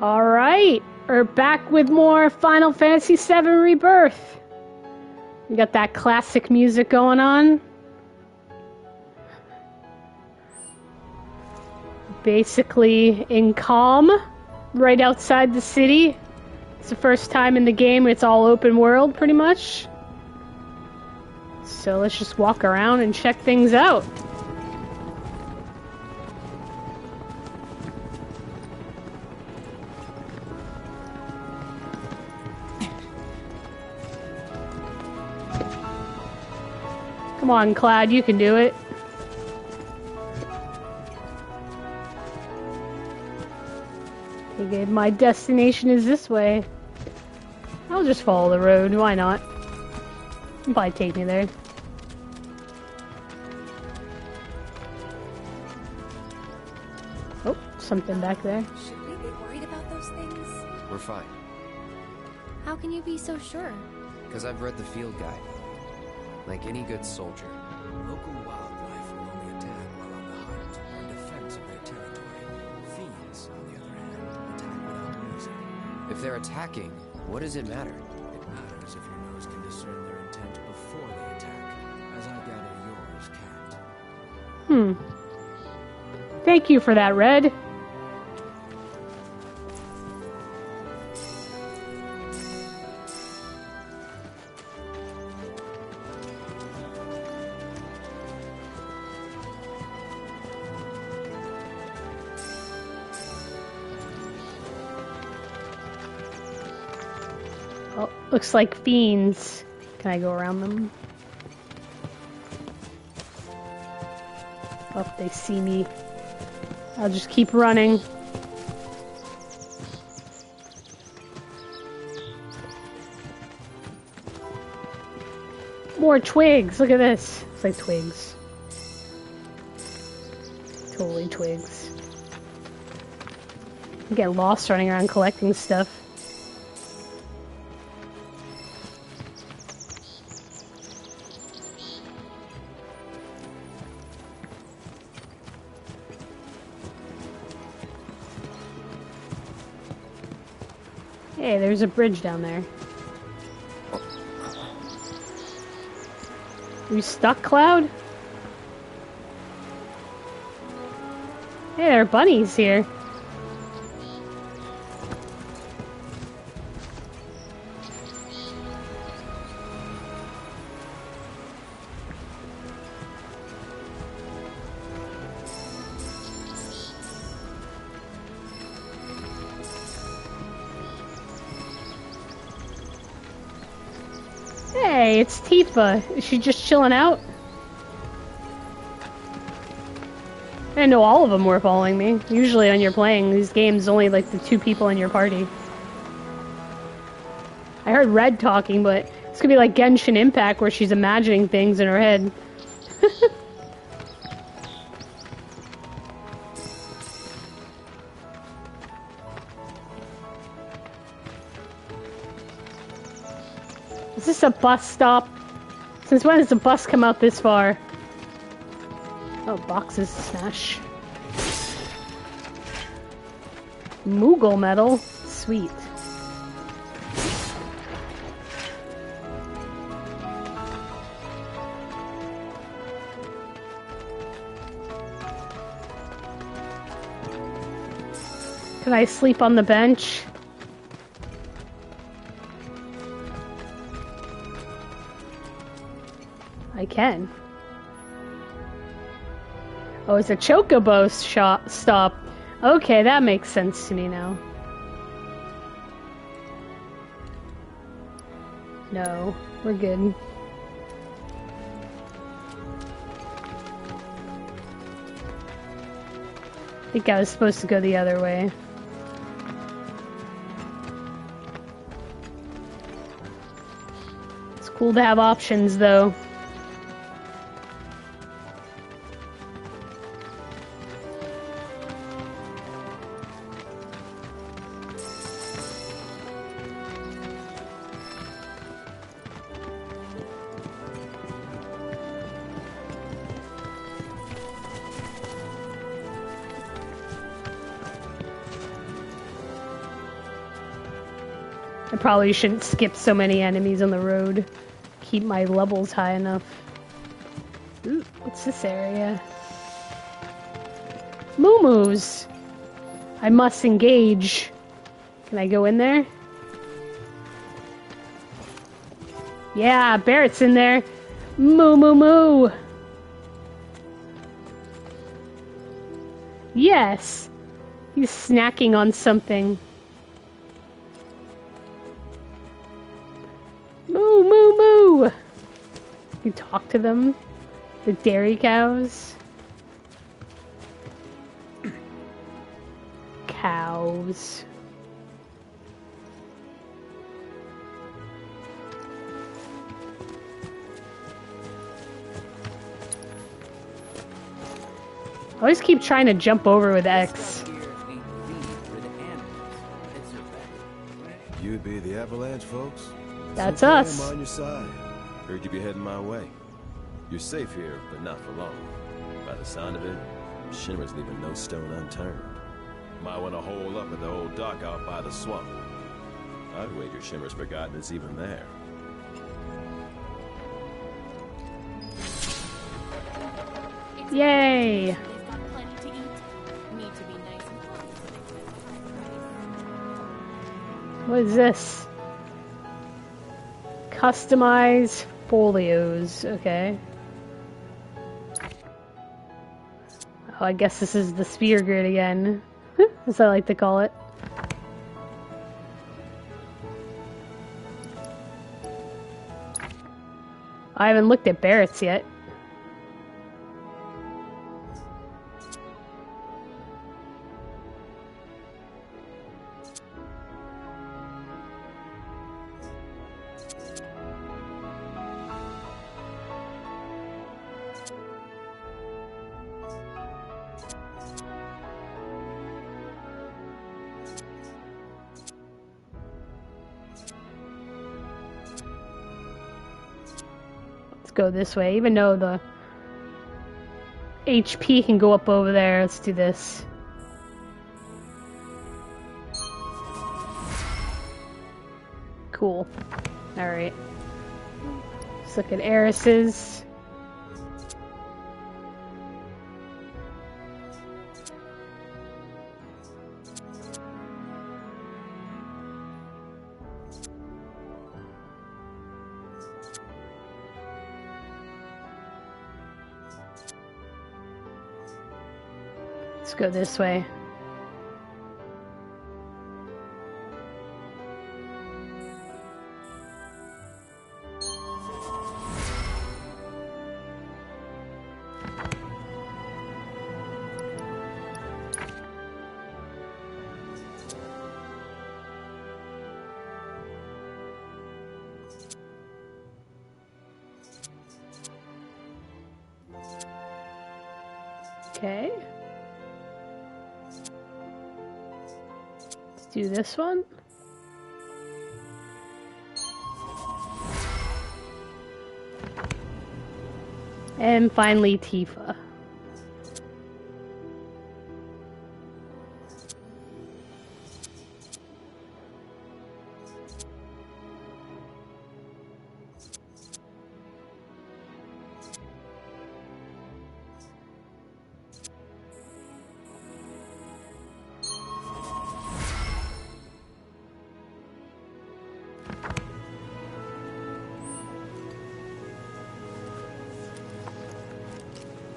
Alright, we're back with more Final Fantasy VII Rebirth. We got that classic music going on. Basically in calm, right outside the city. It's the first time in the game it's all open world, pretty much. So let's just walk around and check things out. Come on, Cloud, you can do it. Okay, my destination is this way. I'll just follow the road, why not? It'll probably take me there. Oh, something back there. Should we be worried about those things? We're fine. How can you be so sure? Because I've read the field guide. Like any good soldier. Local wildlife will only attack while on the hunt or in defense of their territory. Fiends, on the other hand, attack without reason. If they're attacking, what does it matter? It matters if your nose can discern their intent before they attack, as I gather yours can't. Thank you for that, Red. Oh, looks like fiends. Can I go around them? Oh, they see me. I'll just keep running. More twigs! Look at this. It's like twigs. Totally twigs. I get lost running around collecting stuff. Hey, there's a bridge down there. You stuck, Cloud? Hey, there are bunnies here. Hey, it's Tifa. Is she just chilling out? I didn't know all of them were following me. Usually when you're playing these games, only like the 2 people in your party. I heard Red talking, but it's gonna be like Genshin Impact where she's imagining things in her head. Is this a bus stop? Since when does the bus come out this far? Oh, boxes to smash. Moogle medal? Sweet. Can I sleep on the bench? I can. Oh, it's a chocobo stop. Okay, that makes sense to me now. No, we're good. I think I was supposed to go the other way. It's cool to have options, though. I probably shouldn't skip so many enemies on the road. Keep my levels high enough. Ooh, what's this area? Moo-moos! I must engage. Can I go in there? Yeah, Barrett's in there. Moo moo moo! Yes! He's snacking on something. Moo moo moo! You talk to them? The dairy cows? Cows. I always keep trying to jump over with X. You'd be the Avalanche, folks? That's Okay, us. I'm on your side. Heard you be heading my way. You're safe here, but not for long. By the sound of it, Shimmer's leaving no stone unturned. Might want to hole up at the old dock out by the swamp. I'd wager Shimmer's forgotten it's even there. Yay! They've got plenty to eat. Need to be nice and What is this? Customize folios. Okay. Oh, I guess this is the spear grid again, as I like to call it. I haven't looked at Barrett's yet. Go this way, even though the HP can go up over there. Let's do this. Cool. Alright. Let's look at Eris's. Let's go this way. Okay. Do this one. And finally Tifa.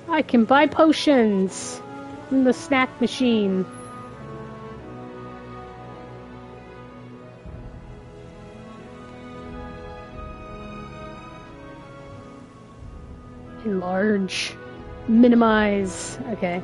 I can buy potions in the snack machine. Enlarge. Minimize. Okay.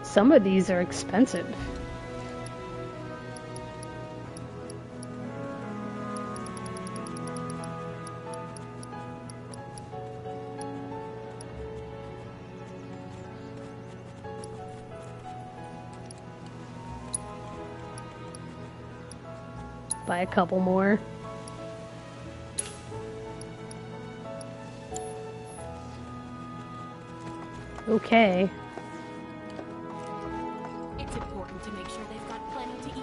Some of these are expensive. Buy a couple more. Okay. It's important to make sure they've got plenty to eat.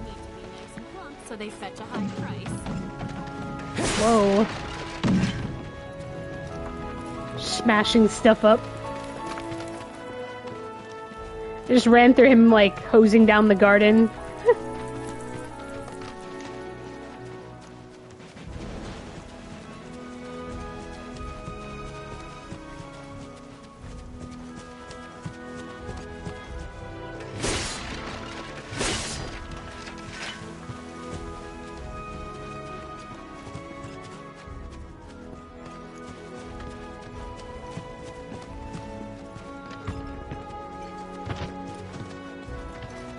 Need to be nice and plump so they fetch a high price. Whoa. Smashing stuff up. I just ran through him like hosing down the garden.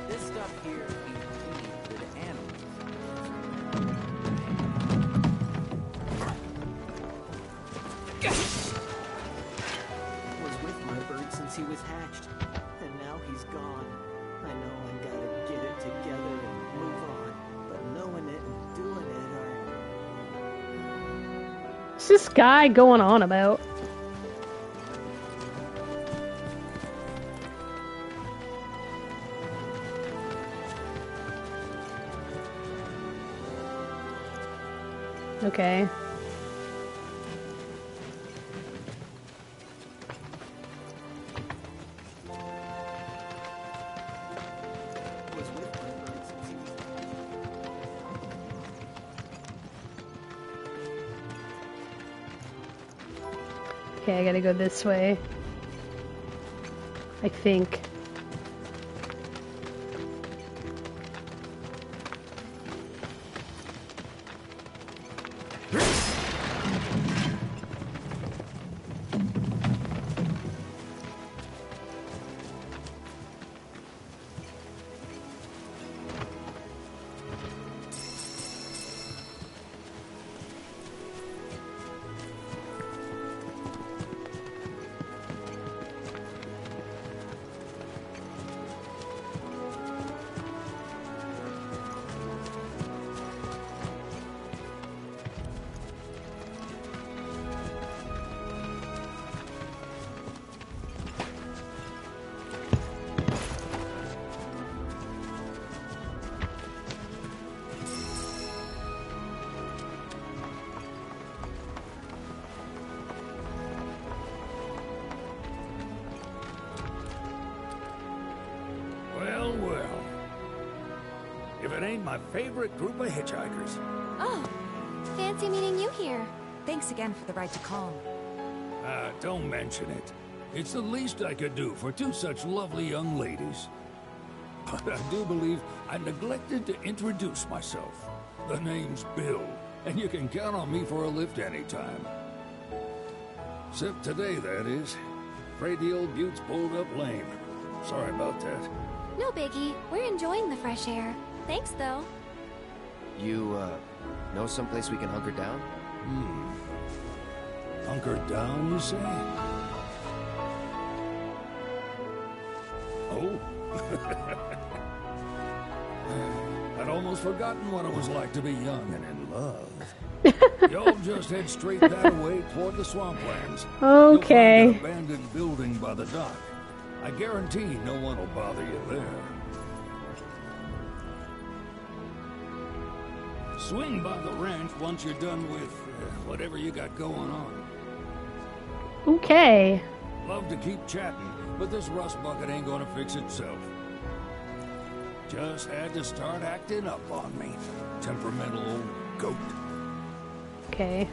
This stuff here is feed for the animals. Was with my bird since he was hatched, and now he's gone. I know I gotta get it together and move on, but knowing it and doing it What's this guy going on about? Okay. was with my bird since he was Okay, I gotta go this way. I think. Well, well. If it ain't my favorite group of hitchhikers. Oh, fancy meeting you here. Thanks again for the ride to Calm. Don't mention it. It's the least I could do for two such lovely young ladies. But I do believe I neglected to introduce myself. The name's Bill, and you can count on me for a lift anytime. Except today, that is. Afraid the old bute's pulled up lame. Sorry about that. No biggie. We're enjoying the fresh air. Thanks, though. You, know someplace we can hunker down? Hunker down, you say? Oh? I'd almost forgotten what it was like to be young and in love. Y'all just head straight that way toward the swamplands. Okay. You'll find an abandoned building by the dock. I guarantee no one will bother you there. Swing by the ranch once you're done with whatever you got going on. Okay. Love to keep chatting, but this rust bucket ain't gonna fix itself. Just had to start acting up on me. Temperamental old goat. Okay.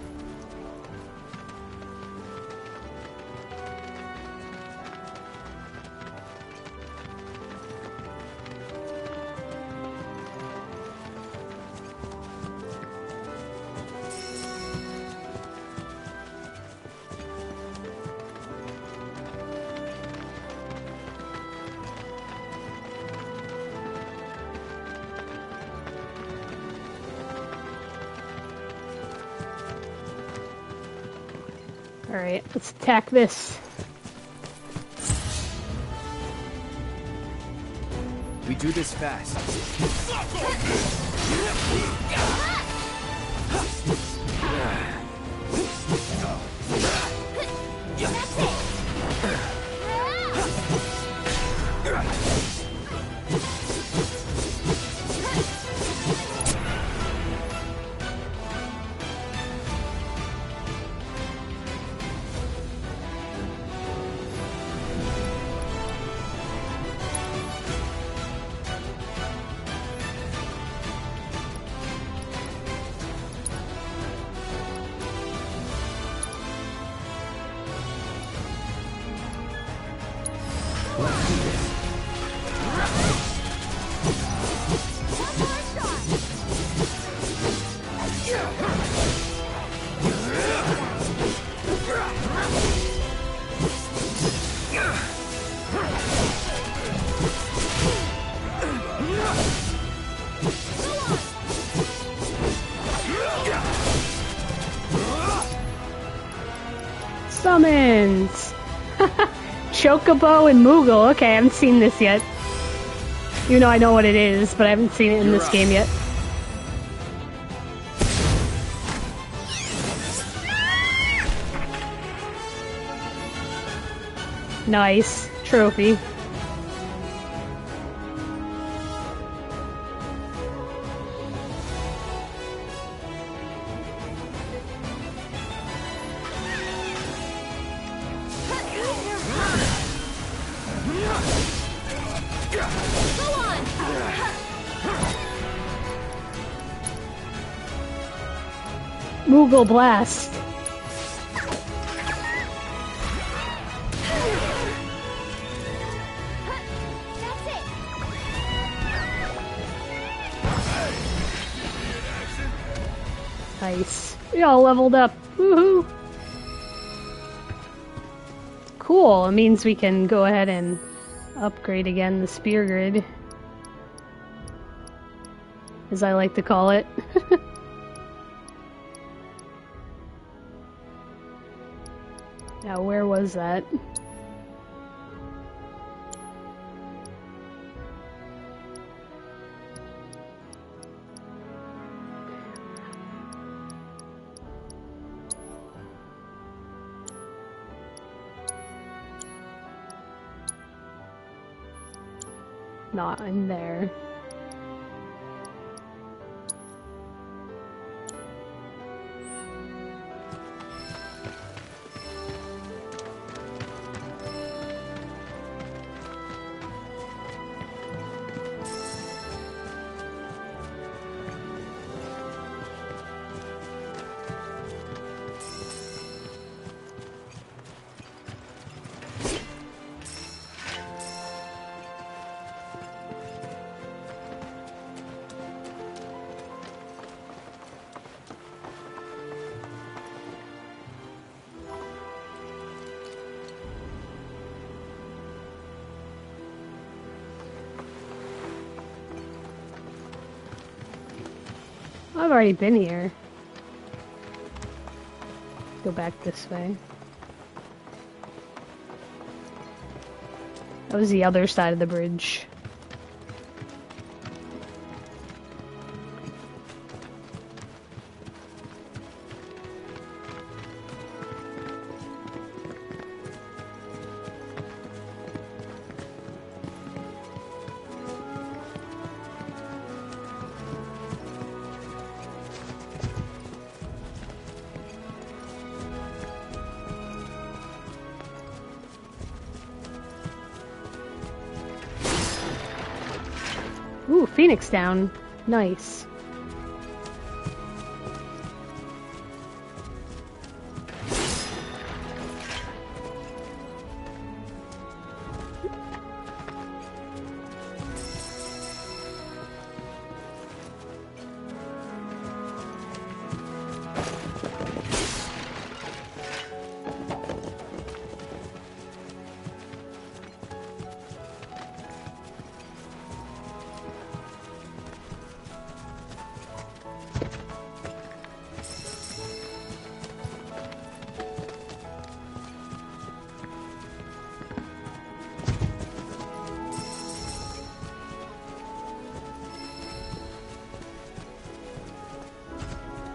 Alright, let's attack this. We do this fast. Summons! Chocobo and Moogle. Okay, I haven't seen this yet. Even though I know what it is, but I haven't seen it in this game yet. Nice. Trophy. Moogle Blast. Nice. We all leveled up. Woohoo! Cool. It means we can go ahead and upgrade again the spear grid, as I like to call it. Now, where was that? Not in there. I've already been here. Go back this way. That was the other side of the bridge. Ooh, Phoenix down. Nice.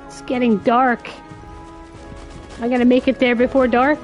It's getting dark. I gotta make it there before dark.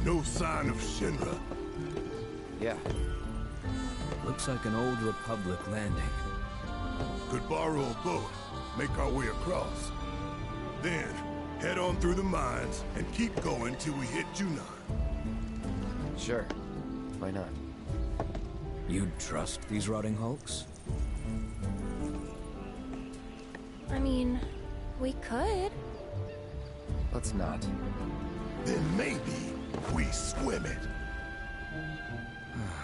No sign of Shinra. Yeah. Looks like an old Republic landing. Could borrow a boat, make our way across. Then, head on through the mines and keep going till we hit Junon. Sure. Why not? You'd trust these rotting hulks? I mean, we could. Let's not. Then maybe we swim it.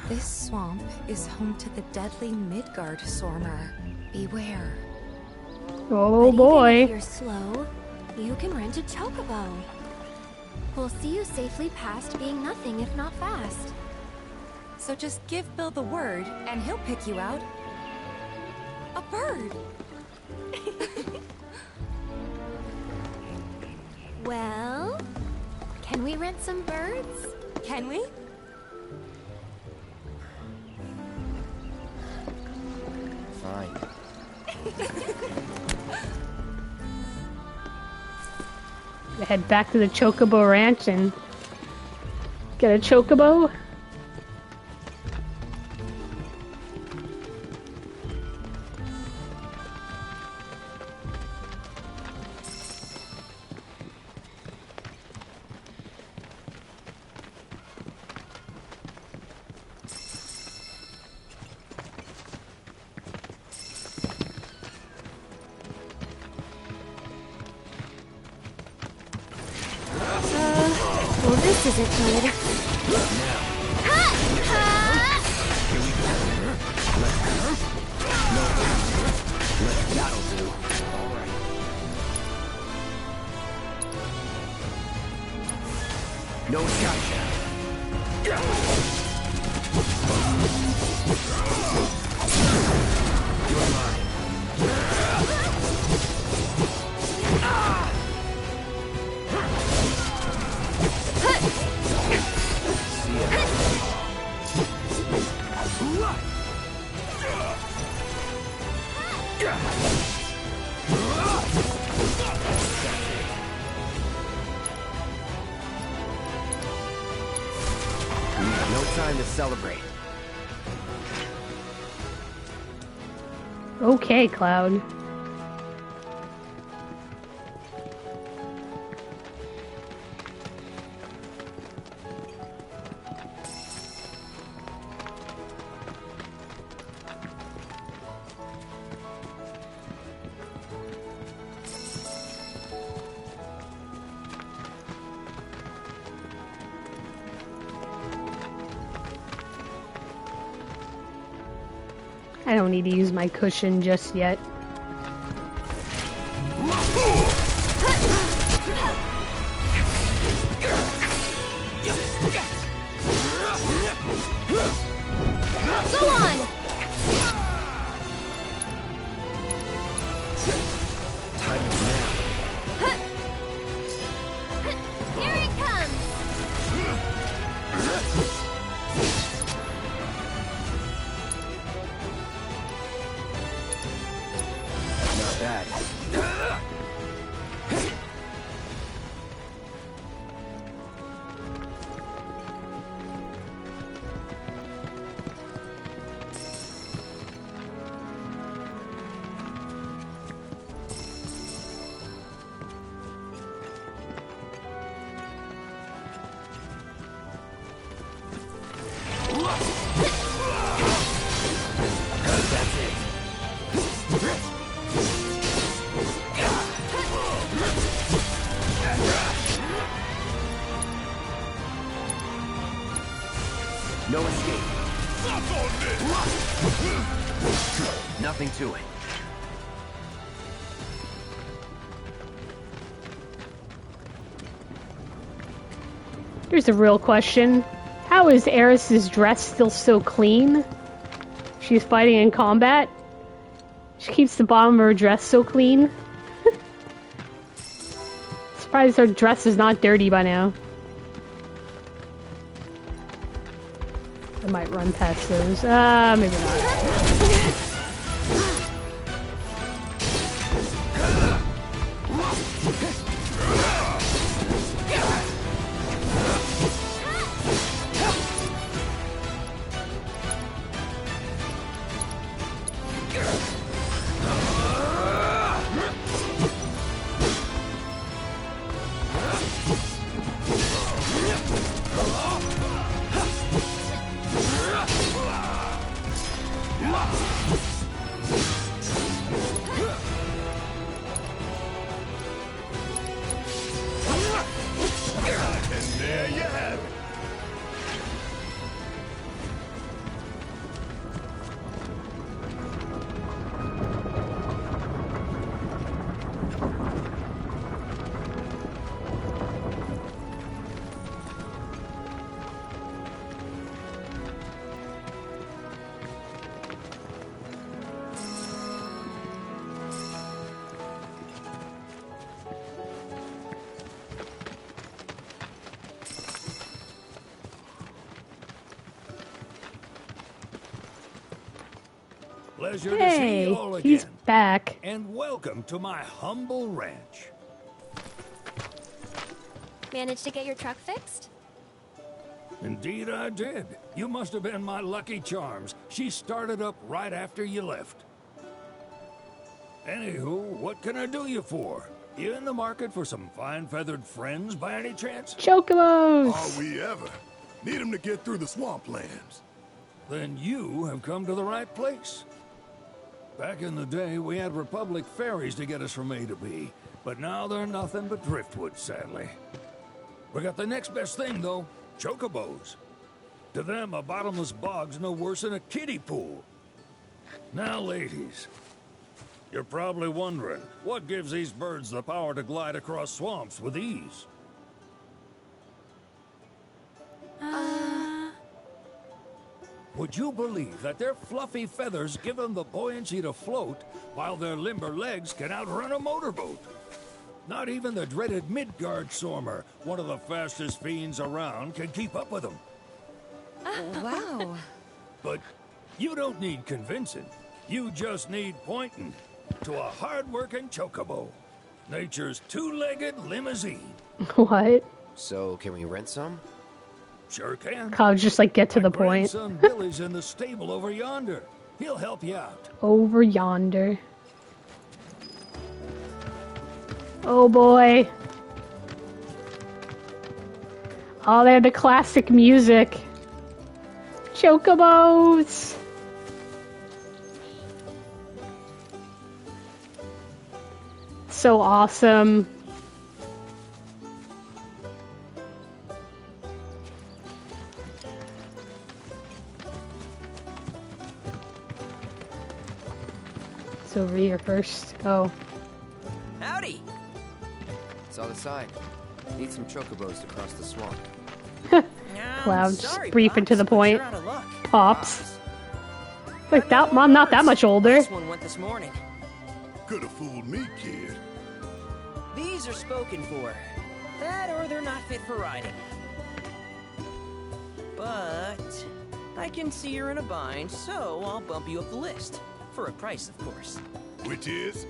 This swamp is home to the deadly Midgard Sormer. Beware. Oh But boy. even if you're slow, you can rent a chocobo. We'll see you safely past being nothing if not fast. So just give Bill the word, and he'll pick you out. A bird! Well, can we rent some birds? Can we? Fine. Head back to the Chocobo Ranch and get a Chocobo. Well, this isn't good. That'll do. All right. No gotcha. You're mine. See ya. No time to celebrate. Okay, Cloud. I don't need to use my cushion just yet. Go on! Time is now. Here it comes! Not bad. That's it. No escape. Nothing to it. Here's the real question. How is Eris's dress still so clean? She's fighting in combat. She keeps the bottom of her dress so clean. Surprised her dress is not dirty by now. I might run past those. Maybe not. Pleasure to see Hey, you all again. he's back. And welcome to my humble ranch. Managed to get your truck fixed? Indeed I did. You must have been my lucky charms. She started up right after you left. Anywho, what can I do you for? You in the market for some fine feathered friends by any chance? Chocobos! Are we ever? Need them to get through the swamplands. Then you have come to the right place. Back in the day, we had Republic ferries to get us from A to B, but now they're nothing but driftwood, sadly. We got the next best thing, though, chocobos. To them, a bottomless bog's no worse than a kiddie pool. Now, ladies, you're probably wondering, what gives these birds the power to glide across swamps with ease? Would you believe that their fluffy feathers give them the buoyancy to float, while their limber legs can outrun a motorboat? Not even the dreaded Midgard Sormer, one of the fastest fiends around, can keep up with them. Wow. But you don't need convincing. You just need pointing to a hard-working chocobo. Nature's two-legged limousine. What? So, can we rent some? Sure can. I'll just like get to My the point. grandson Billy's in the stable over yonder. He'll help you out. Over yonder. Oh boy. Oh, they're the classic music. Chocobos! So awesome. It's over here first. Oh. Howdy! It's on the side. Need some chocobos to cross the swamp. Cloud, just Sorry, brief Pops, and to the but point. you're out of luck. Pops. Like that, I'm not that much older. This one went this morning. Could have fooled me, kid. These are spoken for. That or they're not fit for riding. But I can see you're in a bind, so I'll bump you up the list. For a price, of course. Which is?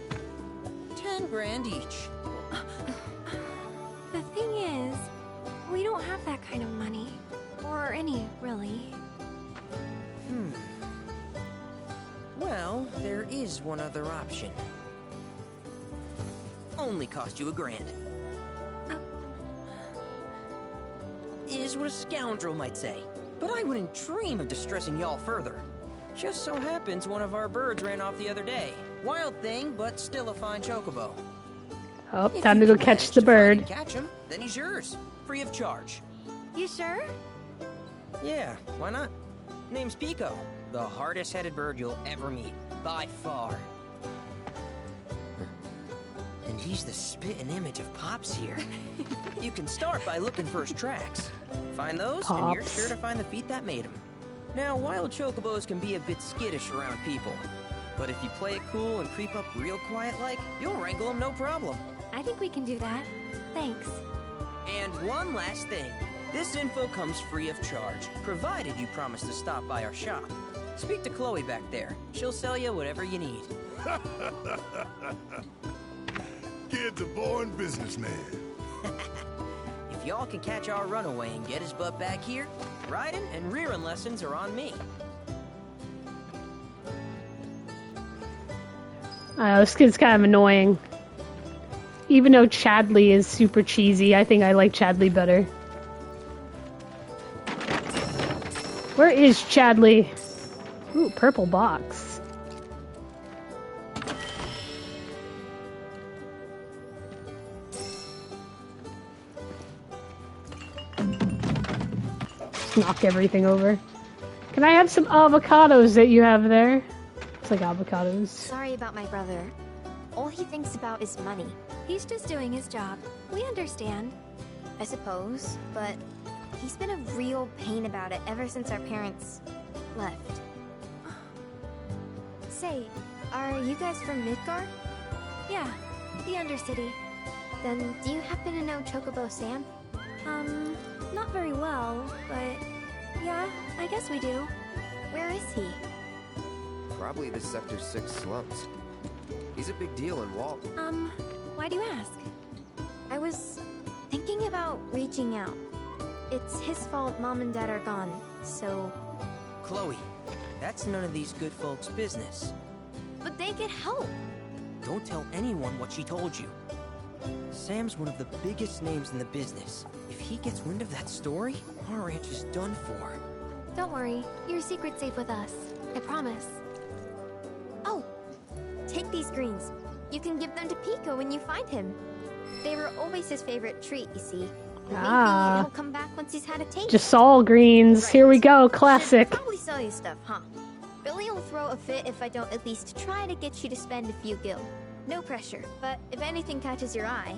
10 grand each. The thing is, we don't have that kind of money. Or any, really. Well, there is one other option. Only cost you $1,000. Is what a scoundrel might say. But I wouldn't dream of distressing y'all further. Just so happens one of our birds ran off the other day. Wild thing, but still a fine chocobo. Oh, If time you to go can catch manage the to find bird. and catch him, then he's yours, free of charge. You sure? Yeah, why not? Name's Pico, the hardest-headed bird you'll ever meet, by far. And he's the spitting image of Pops here. You can start by looking for his tracks. Find those, and you're Pops. sure to find the feet that made him. Now, wild chocobos can be a bit skittish around people. But if you play it cool and creep up real quiet-like, you'll wrangle them no problem. I think we can do that. Thanks. And one last thing. This info comes free of charge, provided you promise to stop by our shop. Speak to Chloe back there. She'll sell you whatever you need. Kid's a born businessman. If y'all can catch our runaway and get his butt back here, riding and rearing lessons are on me. This kid's kind of annoying. Even though Chadley is super cheesy, I think I like Chadley better. Where is Chadley? Ooh, purple box. Just knock everything over. Can I have some avocados that you have there? It's like avocados. Sorry about my brother. All he thinks about is money. He's just doing his job. We understand. I suppose, but he's been a real pain about it ever since our parents left. Say, are you guys from Midgard? Yeah, the Undercity. Then do you happen to know Chocobo Sam? Not very well, but yeah, I guess we do. Where is he? Probably the Sector 6 slums. He's a big deal in Walt. Why do you ask? I was thinking about reaching out. It's his fault Mom and Dad are gone, so... Chloe, that's none of these good folks' business. But they get help. Don't tell anyone what she told you. Sam's one of the biggest names in the business. If he gets wind of that story, our ranch is done for. Don't worry, your secret's safe with us. I promise. Oh, take these greens. You can give them to Pico when you find him. They were always his favorite treat, you see. Maybe he'll come back once he's had a taste. Just all greens. Right. Here we go, classic. Should probably sell you stuff, huh? Billy will throw a fit if I don't at least try to get you to spend a few gil. No pressure, but if anything catches your eye.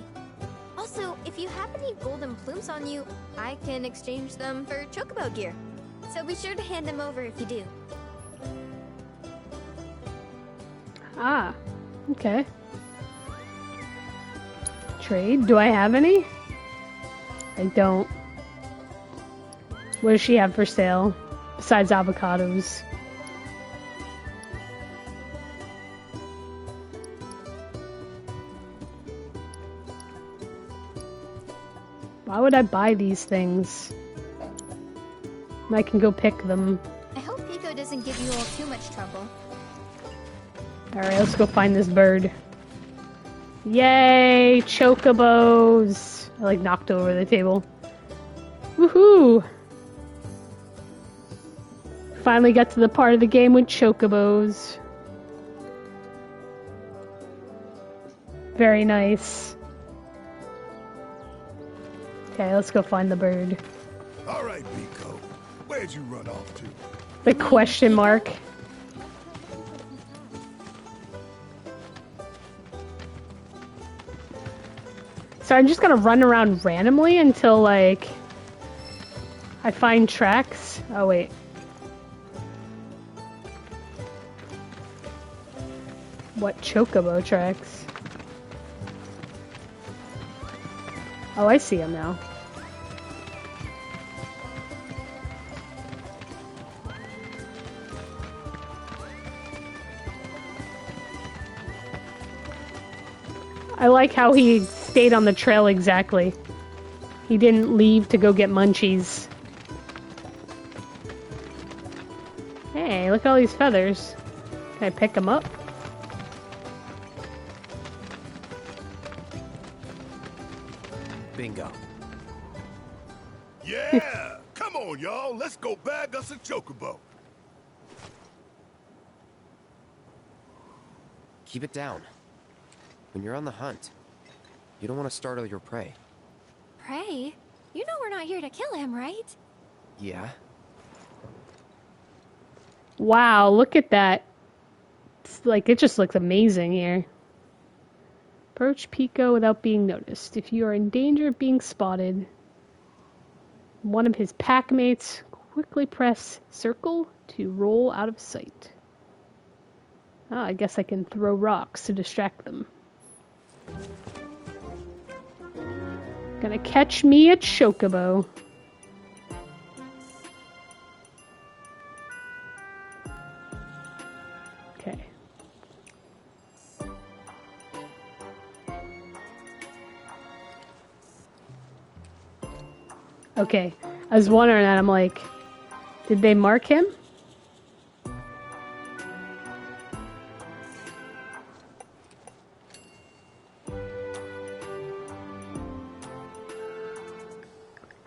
Also, if you have any golden plumes on you, I can exchange them for chocobo gear. So be sure to hand them over if you do. Ah, okay. Trade? Do I have any? I don't. What does she have for sale? Besides avocados. Why would I buy these things? I can go pick them. I hope Pico doesn't give you all too much trouble. Alright, let's go find this bird. Yay! Chocobos! I like knocked over the table. Woohoo! Finally got to the part of the game with chocobos. Very nice. Okay, let's go find the bird. Alright, Pico. Where'd you run off to? The question mark. So I'm just gonna run around randomly until, like, I find tracks. Oh, wait. What chocobo tracks? Oh, I see them now. I like how he stayed on the trail exactly. He didn't leave to go get munchies. Hey, look at all these feathers. Can I pick them up? Bingo. Yeah! Come on, y'all. Let's go bag us a chocobo. Keep it down. When you're on the hunt, you don't want to startle your prey. Prey? You know we're not here to kill him, right? Yeah? Wow, look at that. It's like, it just looks amazing here. Approach Pico without being noticed. If you are in danger of being spotted, one of his pack mates, quickly press circle to roll out of sight. Ah, I guess I can throw rocks to distract them. Gonna catch me a chocobo. Okay. Okay. I was wondering that. I'm like, did they mark him?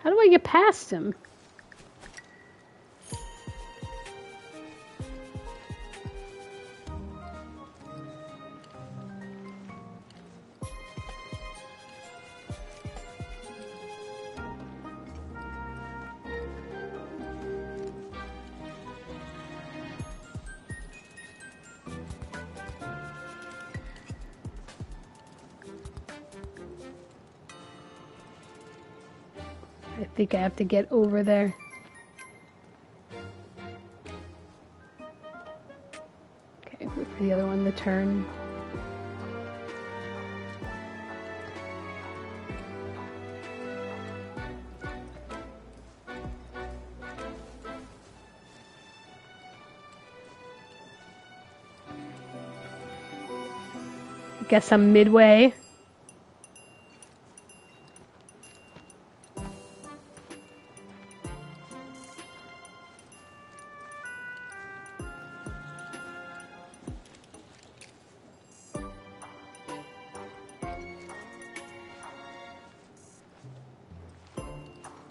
How do I get past him? I think I have to get over there. Okay, wait for the other one to turn. Guess I'm midway.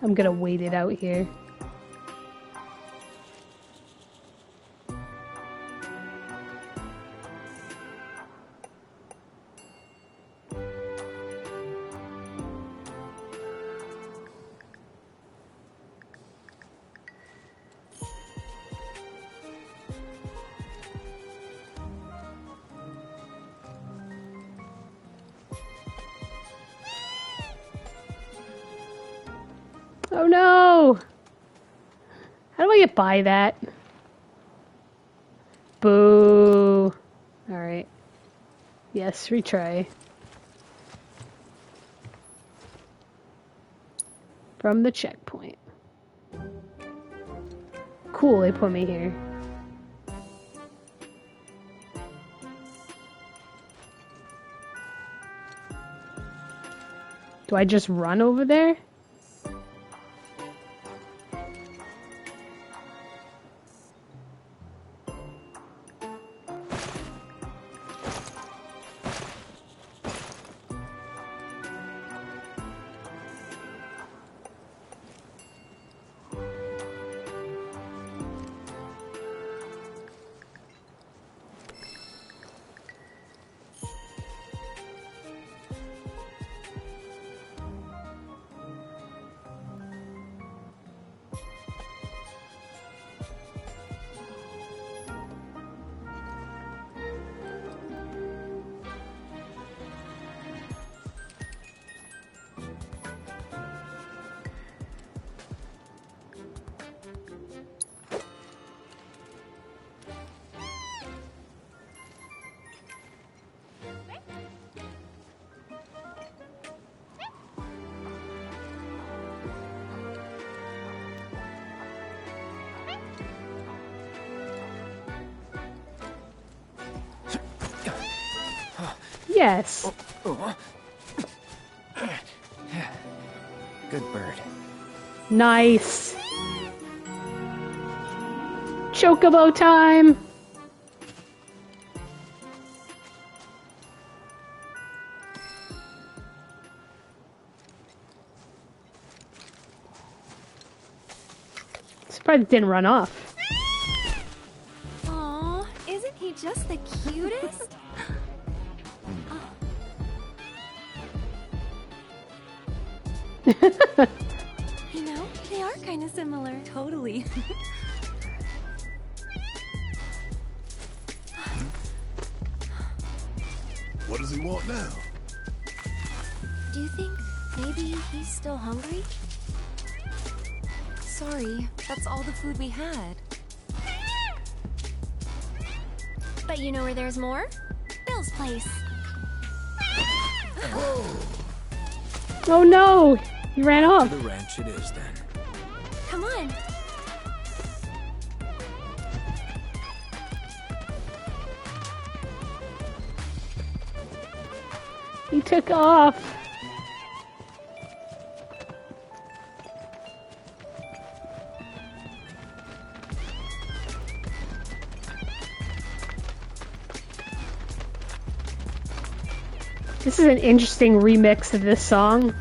I'm gonna wait it out here. Oh no! How do I get by that? Boo! Alright. Yes, retry. From the checkpoint. Cool, they put me here. Do I just run over there? Yes. Good bird. Nice. Chocobo time. Surprised it didn't run off. Aw, isn't he just the cutest? You know, they are kind of similar. Totally. What does he want now? Do you think maybe he's still hungry? Sorry, that's all the food we had. But you know where there's more? Bill's place. Oh no! He ran To off. the ranch it is then. Come on. He took off. This is an interesting remix of this song.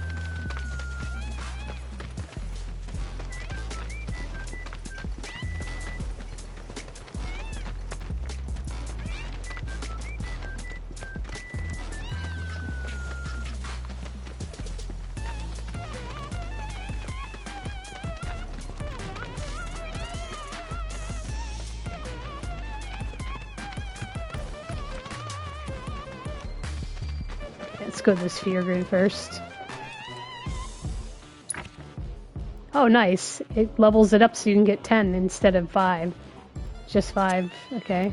Let's go to the sphere grid first. Oh, nice. It levels it up so you can get 10 instead of 5. Just 5. Okay.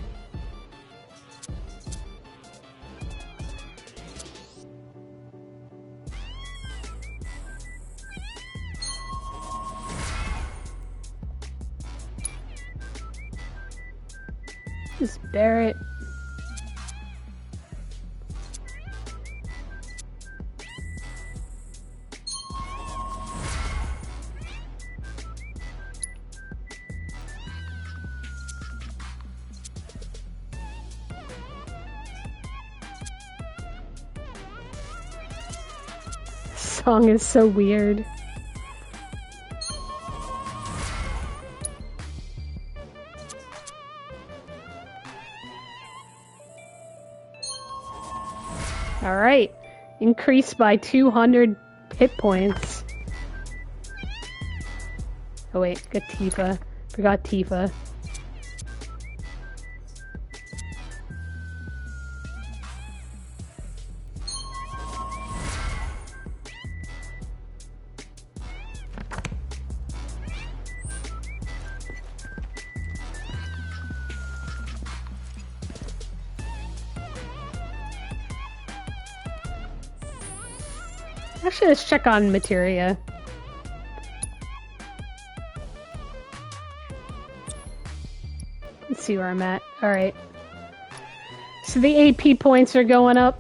Just bear it. song is so weird. Alright. Increased by 200 hit points. Oh wait, got Tifa. Forgot Tifa. Actually, let's check on materia. Let's see where I'm at. Alright. So the AP points are going up.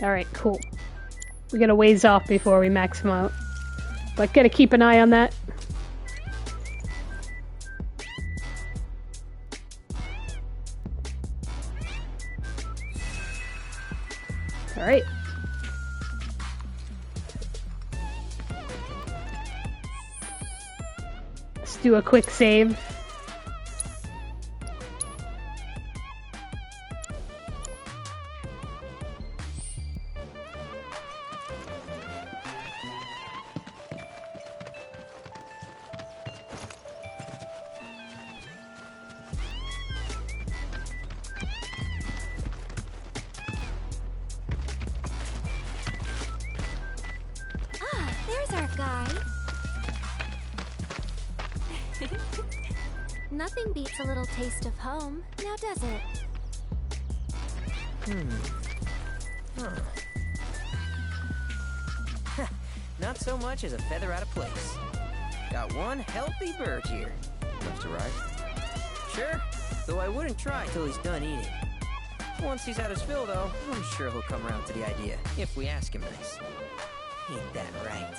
Alright, cool. We got a ways off before we max them out. But gotta keep an eye on that. Alright. Let's do a quick save. Nothing beats a little taste of home, now does it? Not so much as a feather out of place. Got one healthy bird here. Enough to ride? Sure, though I wouldn't try till he's done eating. Once he's had his fill, though, I'm sure he'll come around to the idea, if we ask him nice. Ain't that right?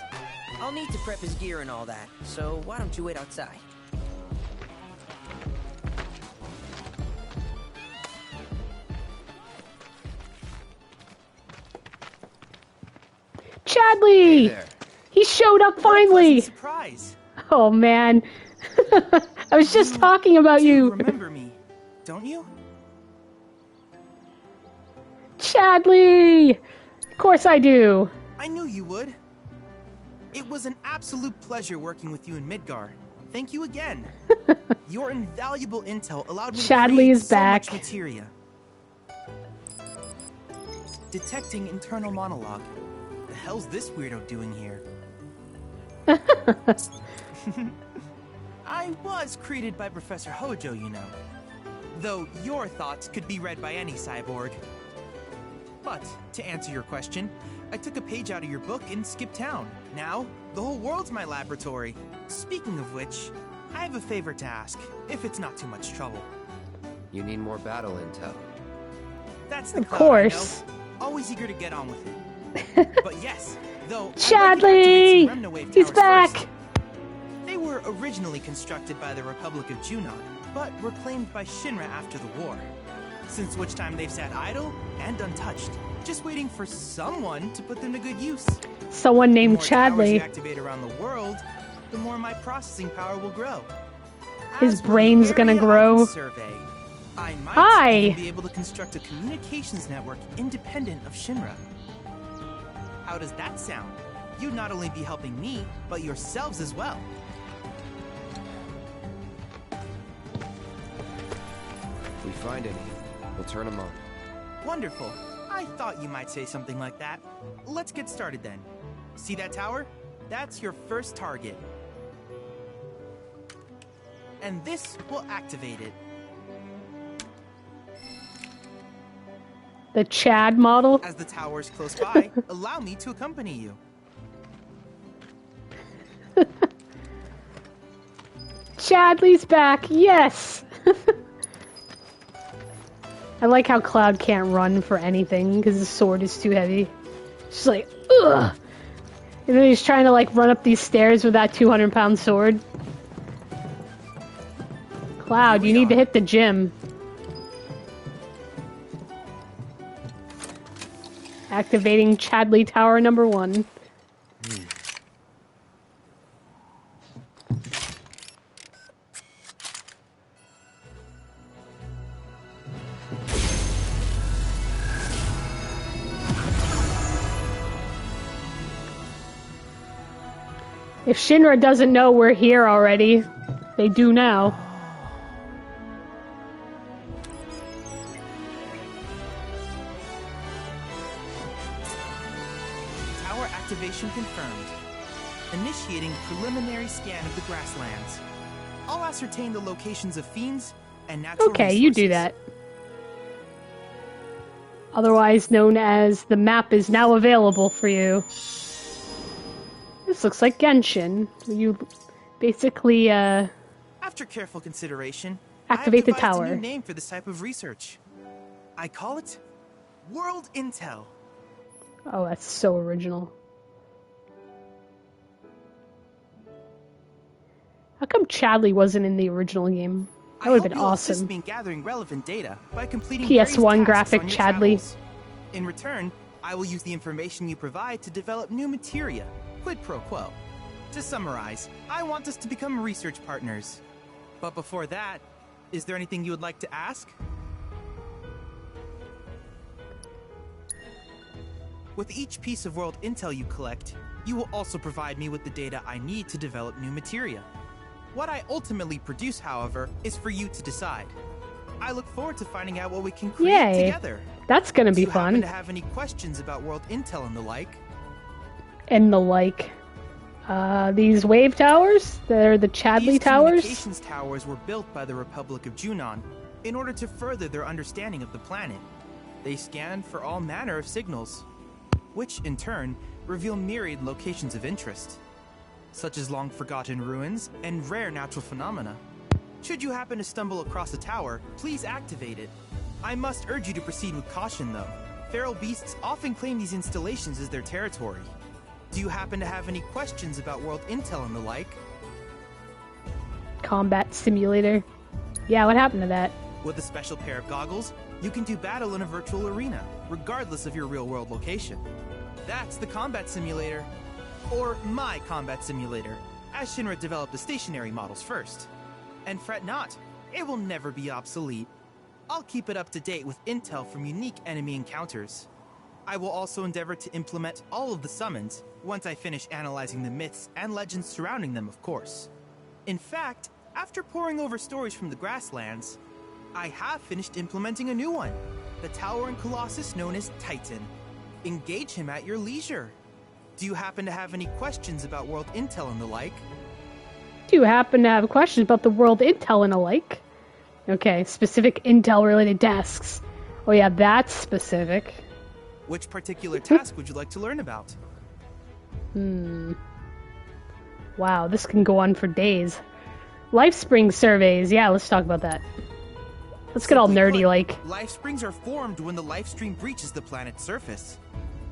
I'll need to prep his gear and all that, so why don't you wait outside? Chadley! Hey, he showed up finally! Surprise! Oh man. I was just talking about you. Remember me, don't you? Chadley! Of course I do. I knew you would. It was an absolute pleasure working with you in Midgar. Thank you again. Your invaluable intel allowed me Chadley to create is back. so much materia. Detecting internal monologue. The hell's this weirdo doing here? I was created by Professor Hojo, you know. Though your thoughts could be read by any cyborg. But, to answer your question, I took a page out of your book and skipped town. Now, the whole world's my laboratory. Speaking of which, I have a favor to ask, if it's not too much trouble. You need more battle intel. That's the Of cloud, course. I know. Always eager to get on with it. But yes, though Chadley! He's back! First. They were originally constructed by the Republic of Junon, but were claimed by Shinra after the war. Since which time they've sat idle and untouched, just waiting for someone to put them to good use. Someone named The more towers you Chadley. activate around the world, the more my processing power will grow. His As for the brain's gonna area grow. survey, I might Hi. even be able to construct a communications network independent of Shinra. How does that sound? You'd not only be helping me, but yourselves as well. If we find any, we'll turn them on. Wonderful. I thought you might say something like that. Let's get started then. See that tower? That's your first target. And this will activate it. The Chad model. As the tower's close by, allow me to accompany you. Chadley's back, yes! I like how Cloud can't run for anything because his sword is too heavy. She's like, ugh! And then he's trying to like run up these stairs with that 200-pound sword. Cloud, you need to hit the gym. Activating Chadley Tower number 1. If Shinra doesn't know we're here already, they do now. Tower activation confirmed. Initiating preliminary scan of the grasslands. I'll ascertain the locations of fiends and natural Okay, you do that. Otherwise known as the map is now available for you. This looks like Genshin. You basically After careful consideration, activate the I have devised tower. a new name for this type of research. I call it World Intel. Oh, that's so original. How come Chadley wasn't in the original game? That would have been awesome. Assist me in gathering relevant data by completing PS1 various tasks graphic on your Chadley. travels. In return, I will use the information you provide to develop new materia, quid pro quo. To summarize, I want us to become research partners. But before that, is there anything you would like to ask? With each piece of world intel you collect, you will also provide me with the data I need to develop new materia. What I ultimately produce, however, is for you to decide. I look forward to finding out what we can create Yay. together. That's gonna be Do you happen fun. to have any questions about world intel and the like? And the like. These wave towers? They're the Chadley These towers? communications towers were built by the Republic of Junon in order to further their understanding of the planet. They scan for all manner of signals, which in turn reveal myriad locations of interest, such as long-forgotten ruins and rare natural phenomena. Should you happen to stumble across a tower, please activate it. I must urge you to proceed with caution, though. Feral beasts often claim these installations as their territory. Do you happen to have any questions about world intel and the like? Combat simulator. Yeah, what happened to that? With a special pair of goggles, you can do battle in a virtual arena, regardless of your real-world location. That's the combat simulator. Or my combat simulator, as Shinra developed the stationary models first. And fret not, it will never be obsolete. I'll keep it up to date with intel from unique enemy encounters. I will also endeavor to implement all of the summons, once I finish analyzing the myths and legends surrounding them, of course. In fact, after poring over stories from the grasslands, I have finished implementing a new one, the towering colossus known as Titan. Engage him at your leisure. Do you happen to have any questions about world intel and the like? Do you happen to have questions about the world intel and alike? Okay, specific intel-related tasks. Oh yeah, that's specific. Which particular task would you like to learn about? Wow, this can go on for days. Lifespring surveys. Yeah, let's talk about that. Let's get all nerdy like. Life springs are formed when the life stream breaches the planet's surface.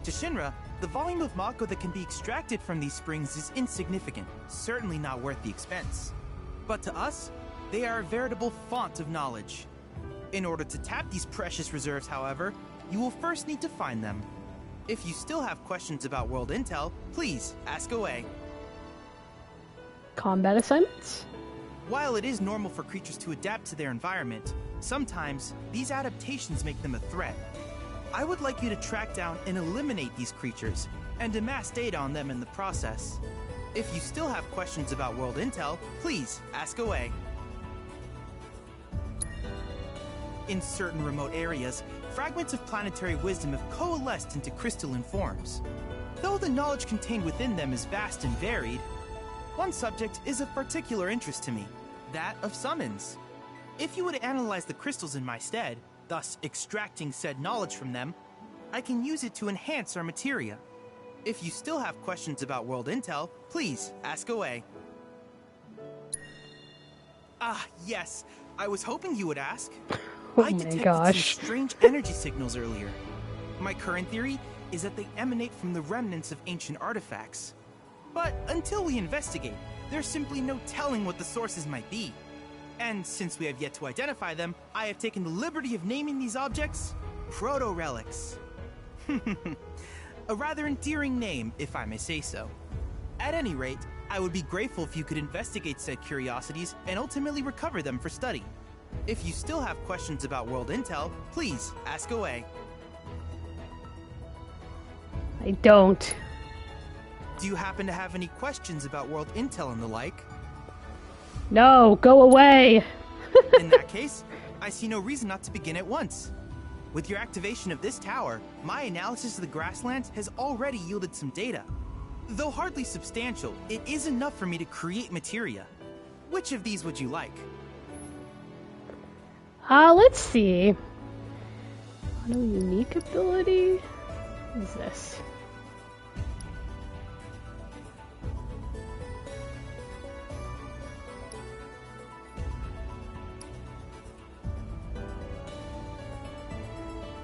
To Shinra, the volume of Mako that can be extracted from these springs is insignificant, certainly not worth the expense. But to us, they are a veritable font of knowledge. In order to tap these precious reserves, however, you will first need to find them. If you still have questions about world intel, please ask away. Combat assignments? While it is normal for creatures to adapt to their environment, sometimes these adaptations make them a threat. I would like you to track down and eliminate these creatures, and amass data on them in the process. If you still have questions about world intel, please ask away. In certain remote areas, fragments of planetary wisdom have coalesced into crystalline forms. Though the knowledge contained within them is vast and varied, one subject is of particular interest to me, that of summons. If you would analyze the crystals in my stead, thus extracting said knowledge from them, I can use it to enhance our materia. If you still have questions about world intel, please ask away. Ah, yes, I was hoping you would ask. Oh I my detected gosh. some strange energy signals earlier. My current theory is that they emanate from the remnants of ancient artifacts. But until we investigate, there's simply no telling what the sources might be. And since we have yet to identify them, I have taken the liberty of naming these objects proto-relics. A rather endearing name, if I may say so. At any rate, I would be grateful if you could investigate said curiosities and ultimately recover them for study. If you still have questions about world intel, please ask away. I don't. Do you happen to have any questions about world intel and the like? No, go away. In that case, I see no reason not to begin at once. With your activation of this tower, my analysis of the grasslands has already yielded some data. Though hardly substantial, it is enough for me to create materia. Which of these would you like? Let's see. Auto unique ability? What is this?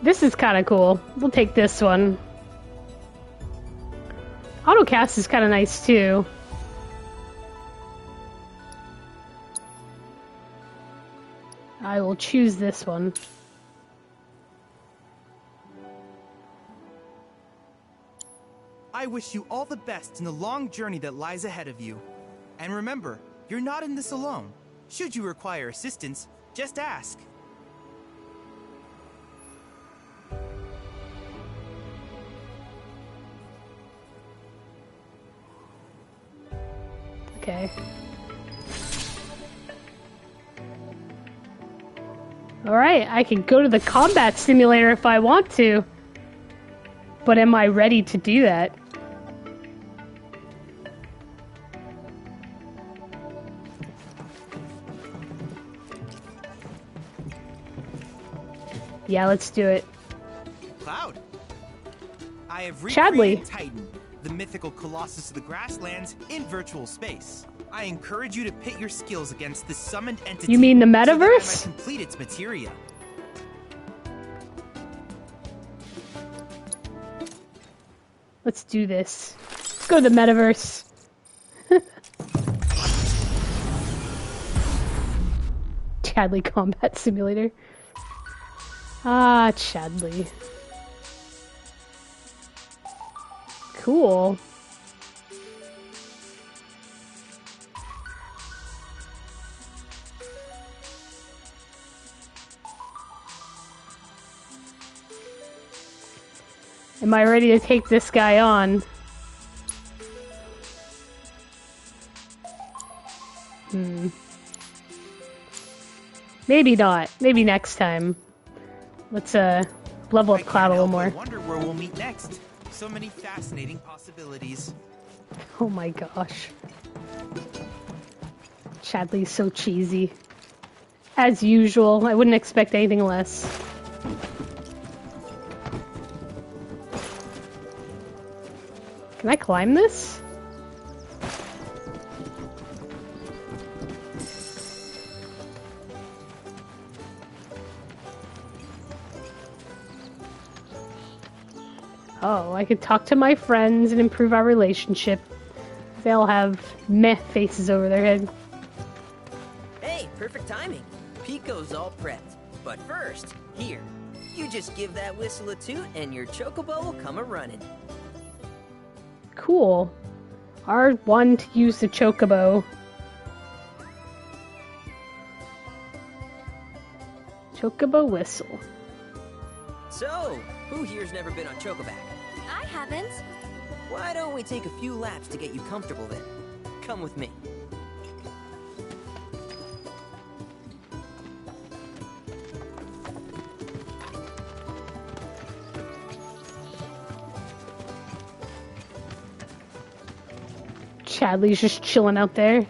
This is kind of cool. We'll take this one. Autocast is kind of nice too. I will choose this one. I wish you all the best in the long journey that lies ahead of you. And remember, you're not in this alone. Should you require assistance, just ask. Okay. Alright, I can go to the combat simulator if I want to. But am I ready to do that? Yeah, let's do it. Cloud. I have Chadley. recreated Titan, the mythical colossus of the grasslands, in virtual space. I encourage you to pit your skills against this summoned entity. You mean the so that I metaverse? might complete its materia. Let's do this. Let's go to the metaverse. Chadley Combat Simulator. Ah, Chadley. Cool. Am I ready to take this guy on? Maybe not. Maybe next time. Let's level up Cloud a little more. I wonder where we'll meet next. So many fascinating possibilities. Oh my gosh. Chadley's so cheesy. As usual, I wouldn't expect anything less. Can I climb this? Oh, I could talk to my friends and improve our relationship. They'll have meh faces over their head. Hey, perfect timing. Pico's all prepped. But first, here, you just give that whistle a toot and your chocobo will come a-running. Cool. R1 to use the chocobo. Chocobo whistle. So, who here's never been on Chocoback? I haven't. Why don't we take a few laps to get you comfortable then? Come with me. Chadley's just chilling out there.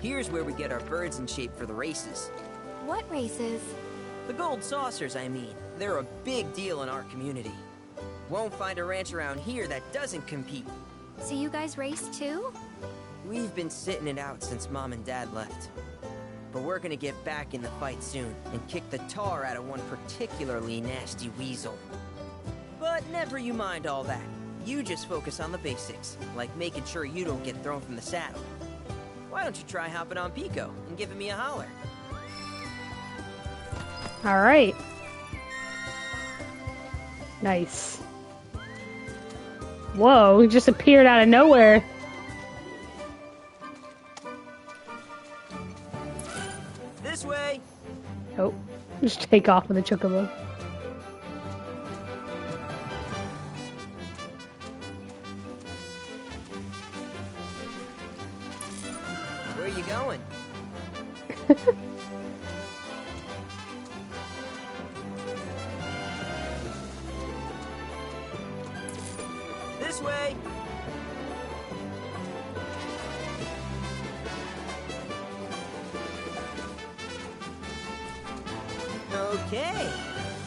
Here's where we get our birds in shape for the races. What races? The gold saucers, I mean. They're a big deal in our community. Won't find a ranch around here that doesn't compete. So you guys race too? We've been sitting it out since Mom and Dad left. But we're gonna get back in the fight soon and kick the tar out of one particularly nasty weasel. But never you mind all that. You just focus on the basics, like making sure you don't get thrown from the saddle. Why don't you try hopping on Pico and giving me a holler? Alright. Nice. Whoa, he just appeared out of nowhere. This way! Oh, just take off with the chocobo. Where are you going? This way! Okay,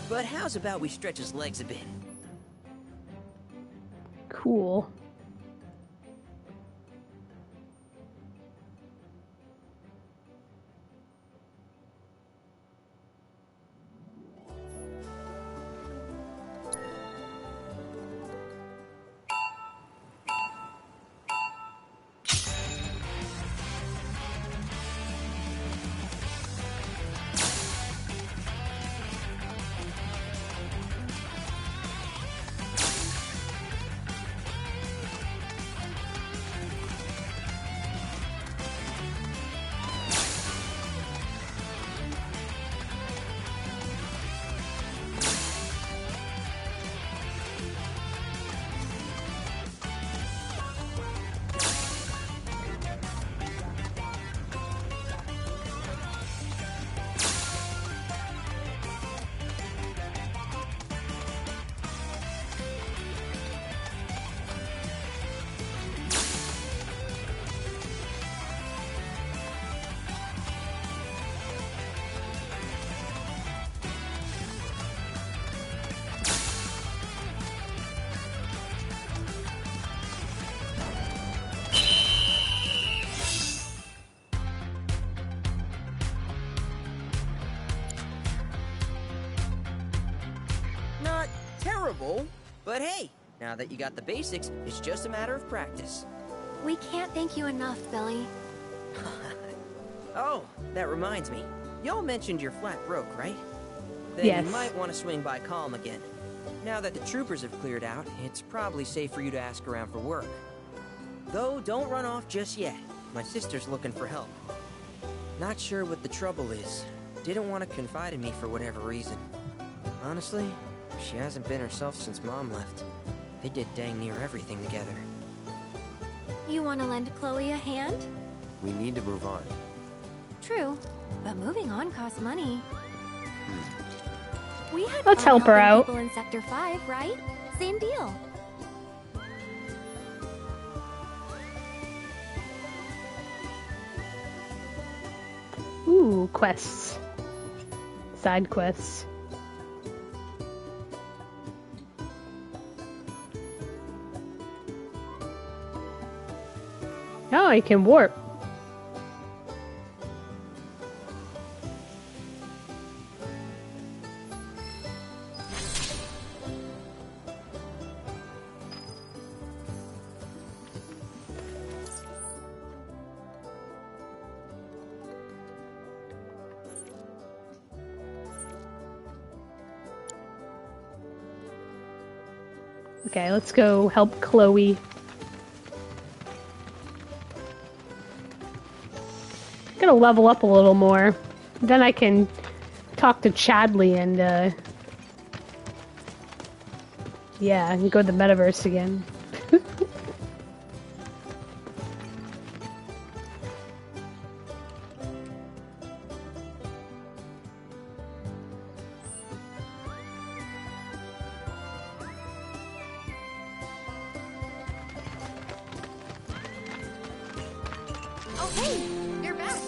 but how's about we stretch his legs a bit? Cool. Not terrible, but hey, now that you got the basics, it's just a matter of practice. We can't thank you enough, Billy. Oh, that reminds me. Y'all mentioned your flat broke, right? Then Yes. you might want to swing by Calm again. Now that the troopers have cleared out, it's probably safe for you to ask around for work. Though, don't run off just yet. My sister's looking for help. Not sure what the trouble is. Didn't want to confide in me for whatever reason. Honestly, she hasn't been herself since Mom left. They did dang near everything together. You want to lend Chloe a hand? We need to move on. True, but moving on costs money. We had Let's fun help her helping out. people in Sector 5, right? Same deal. Ooh, quests. Side quests. Oh, I can warp. Okay, let's go help Chloe. Gonna level up a little more. Then I can talk to Chadley and, yeah, and go to the metaverse again. Oh, hey, you're back.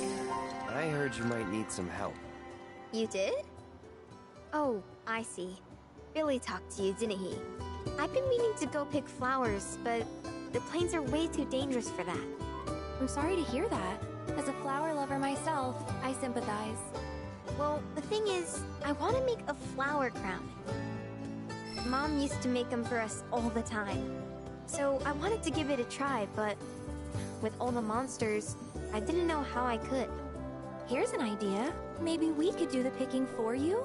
I heard you might need some help. You did? Oh, I see. Billy talked to you, didn't he? I've been meaning to go pick flowers, but the plains are way too dangerous for that. I'm sorry to hear that. As a flower lover myself, I sympathize. Well, the thing is, I want to make a flower crown. Mom used to make them for us all the time. So I wanted to give it a try, but with all the monsters, I didn't know how I could. Here's an idea. Maybe we could do the picking for you?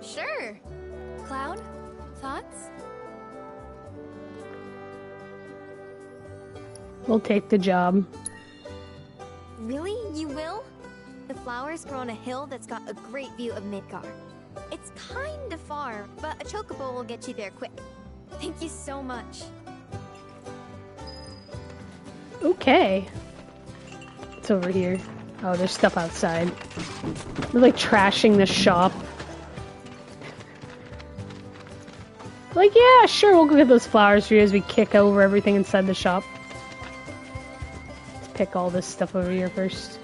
Sure. Cloud, thoughts? We'll take the job. Really? You will? The flowers grow on a hill that's got a great view of Midgar. It's kinda far, but a chocobo will get you there quick. Thank you so much. Okay. It's over here. Oh, there's stuff outside. We're like trashing the shop. Like, yeah, sure, we'll go get those flowers for you as we kick over everything inside the shop. Let's pick all this stuff over here first.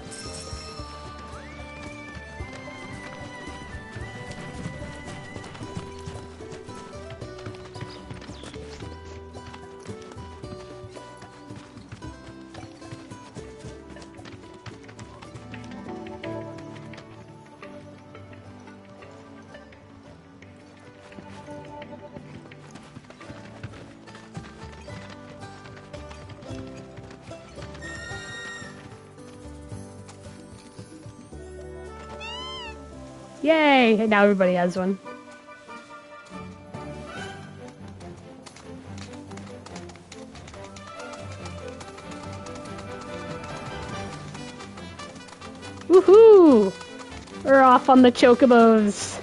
Yay! Now everybody has one. Woohoo! We're off on the chocobos.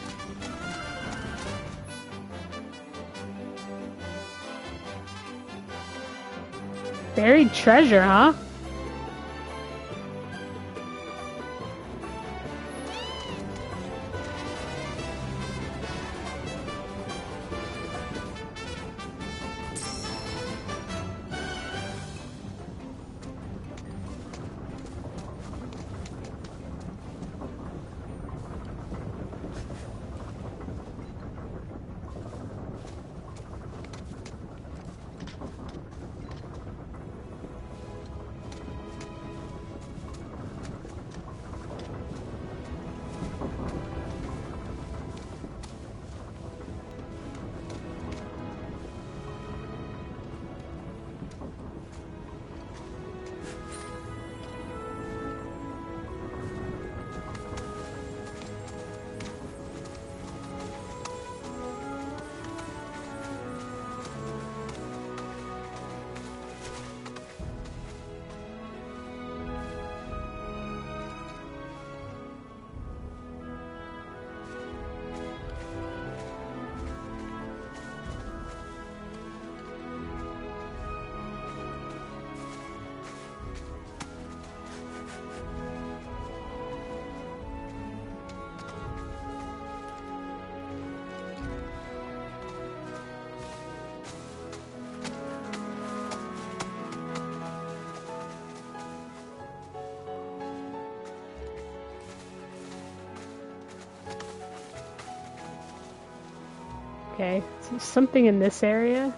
Buried treasure, huh? Okay, so something in this area.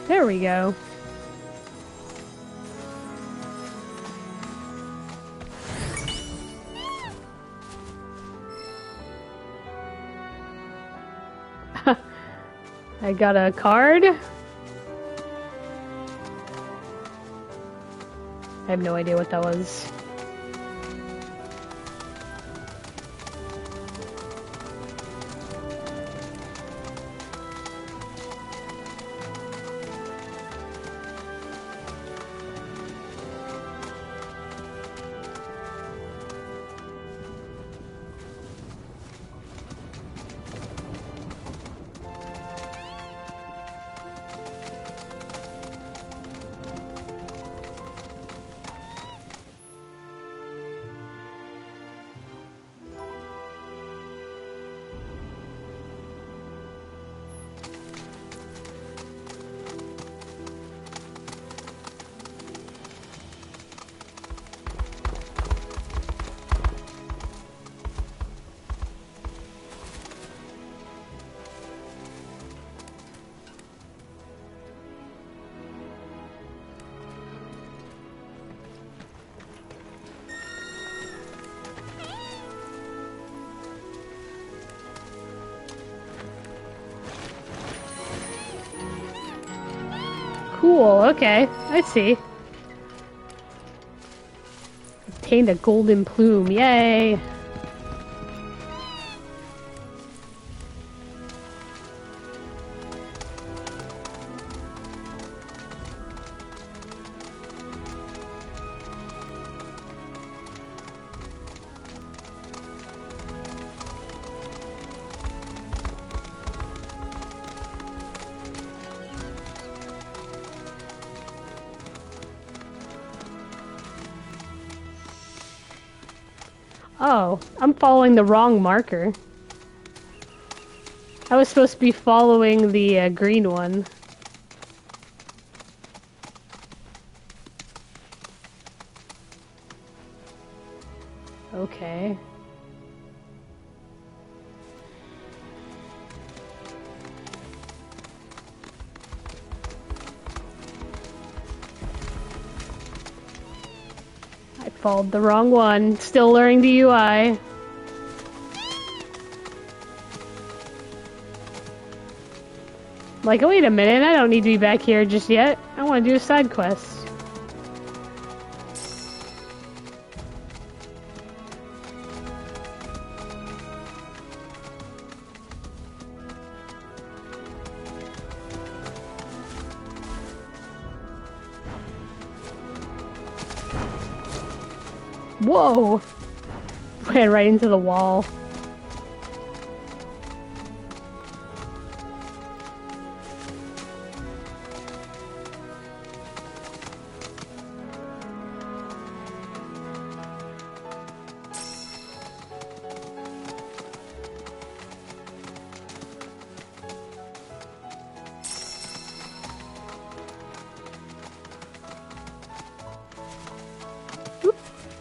There we go. I got a card. I have no idea what that was. Cool, okay, I see. Obtained a golden plume, yay! Oh, I'm following the wrong marker. I was supposed to be following the green one. Okay. I followed the wrong one. Still learning the UI. Like, wait a minute, I don't need to be back here just yet. I want to do a side quest. Whoa! Ran right into the wall.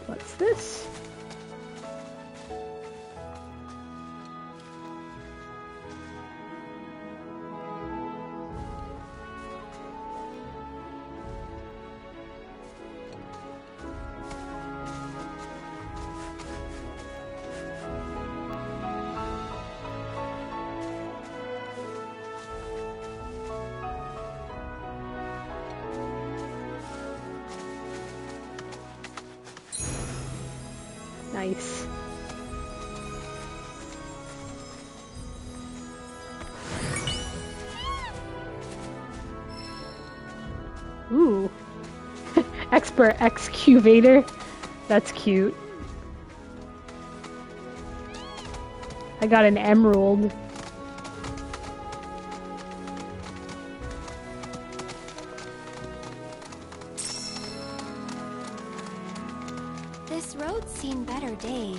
What's this? Nice. Ooh. Expert excavator. That's cute. I got an emerald. This road's seen better days.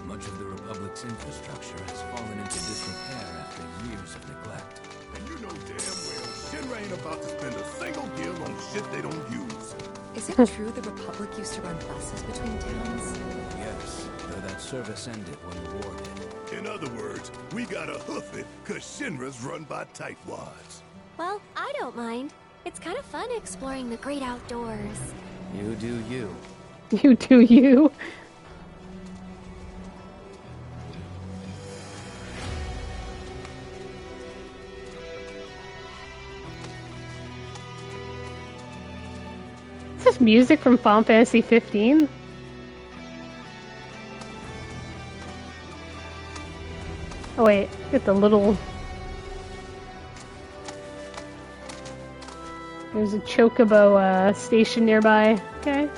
Much of the Republic's infrastructure has fallen into disrepair after years of neglect. And you know damn well Shinra ain't about to spend a single gil on shit they don't use. Is it true the Republic used to run buses between towns? Yes, though that service ended when the war hit. In other words, we gotta hoof it, cause Shinra's run by tightwads. Well, I don't mind. It's kind of fun exploring the great outdoors. You do you. You do you. this music from Final Fantasy 15? Oh wait, get the little... There's a chocobo station nearby. Okay.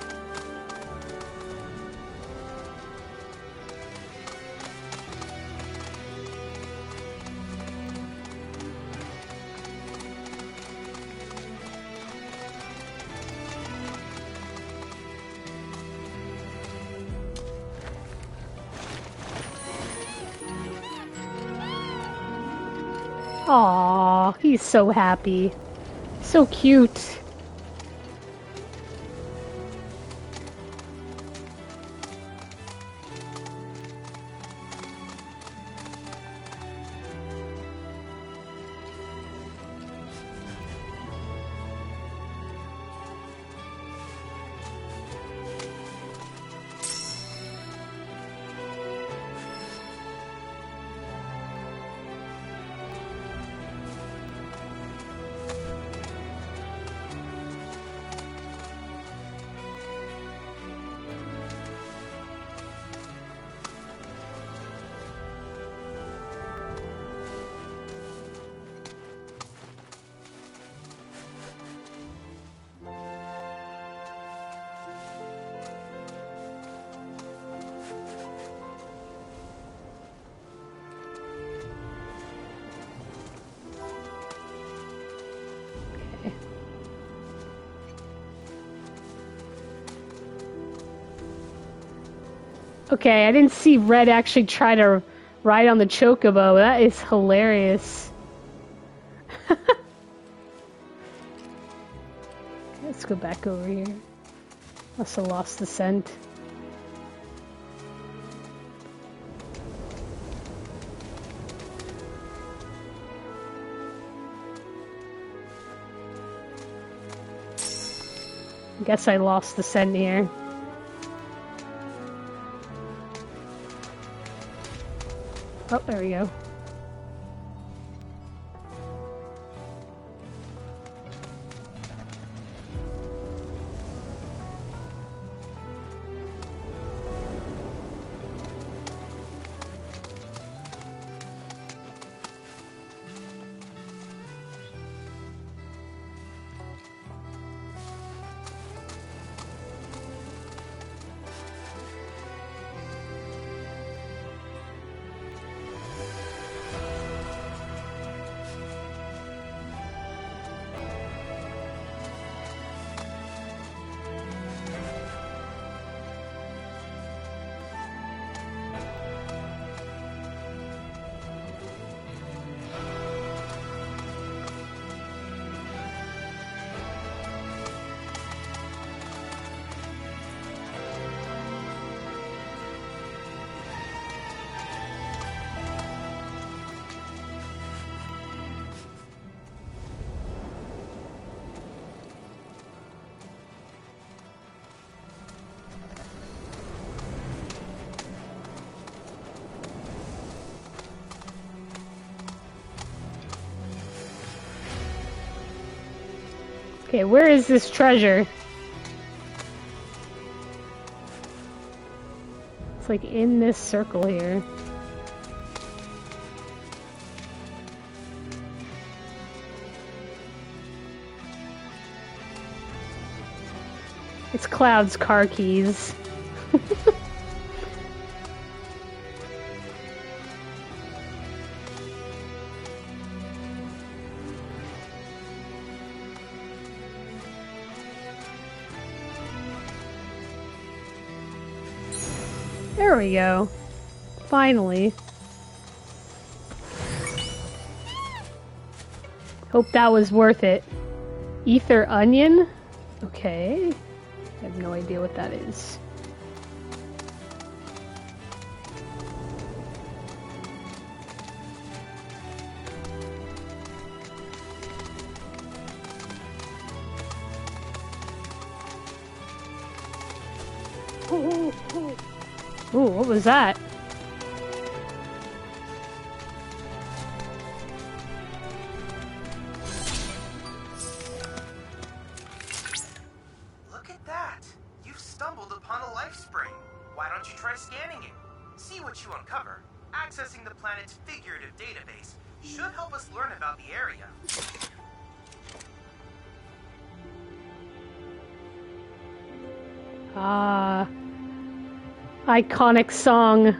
Aww, he's so happy. So cute. Okay, I didn't see Red actually try to ride on the chocobo. That is hilarious. Let's go back over here. Must have lost the scent. Guess I lost the scent here. Oh, there we go. Okay, where is this treasure? It's like in this circle here. It's Cloud's car keys. There we go. Finally. Hope that was worth it. Ether onion? Okay. I have no idea what that is. Ooh, what was that? Look at should help us learn about the area. Ah, iconic song.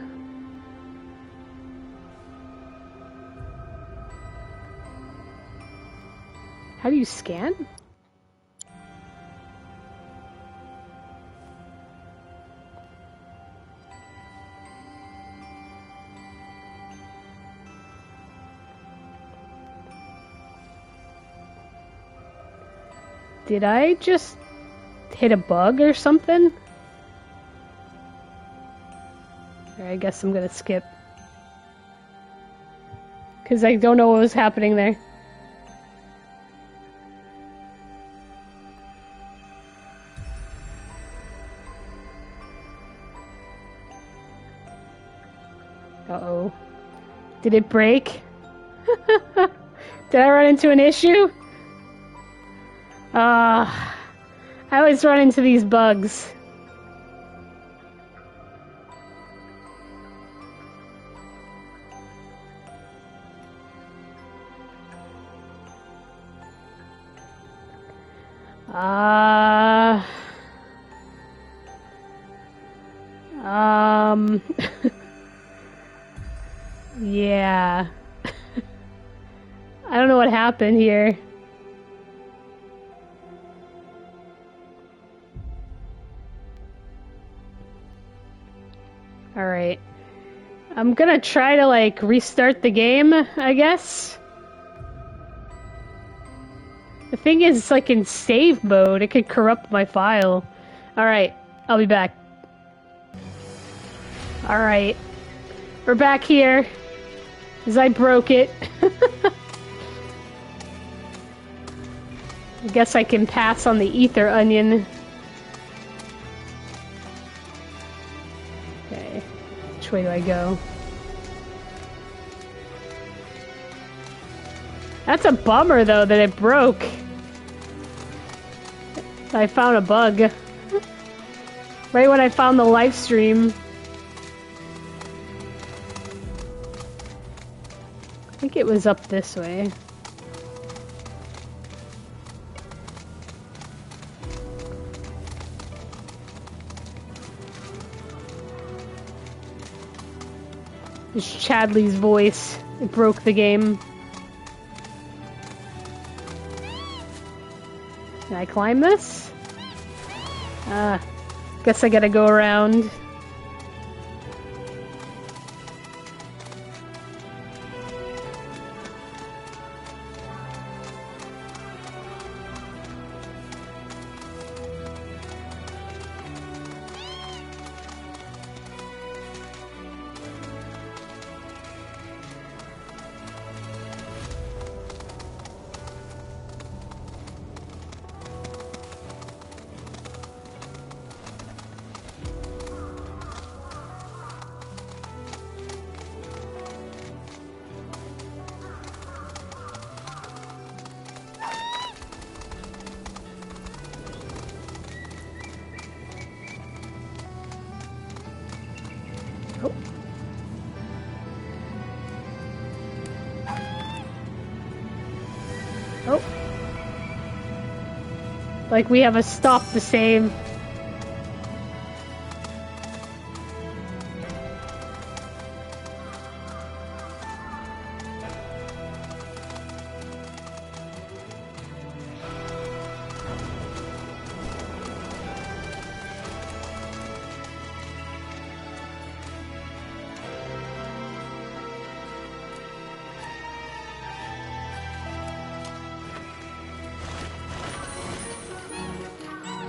How do you scan? Did I just hit a bug or something? I guess I'm gonna skip. Because I don't know what was happening there. Uh-oh. Did it break? Did I run into an issue? I always run into these bugs. Yeah. I don't know what happened here. Alright. I'm gonna try to, like, restart the game, I guess. The thing is, it's like in save mode. It could corrupt my file. Alright, I'll be back. Alright. We're back here. Because I broke it. I guess I can pass on the ether onion. Okay. Which way do I go? That's a bummer, though, that it broke. I found a bug. Right when I found the live stream. I think it was up this way. It's Chadley's voice. It broke the game. Can I climb this? Guess I gotta go around. Oh. Like we have a stop the same.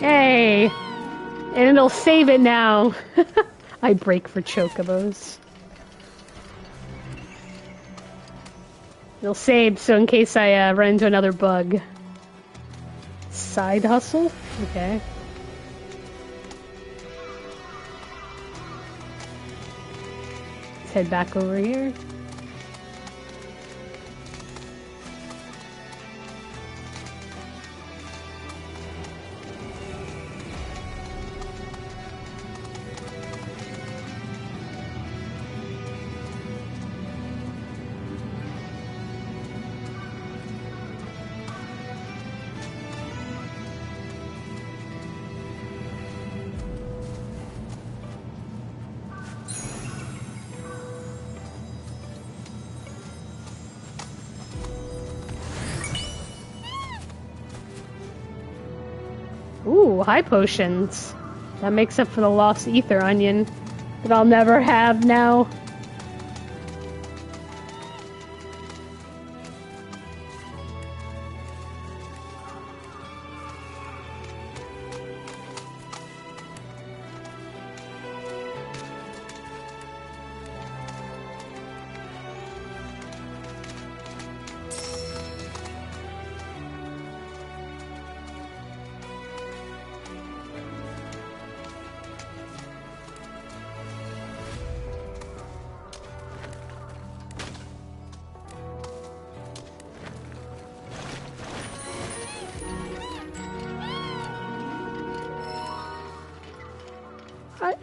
Yay! And it'll save it now. I break for chocobos. It'll save, so in case I run into another bug. Side hustle? Okay. Let's head back over here. Ooh, high potions. That makes up for the lost ether onion that I'll never have now.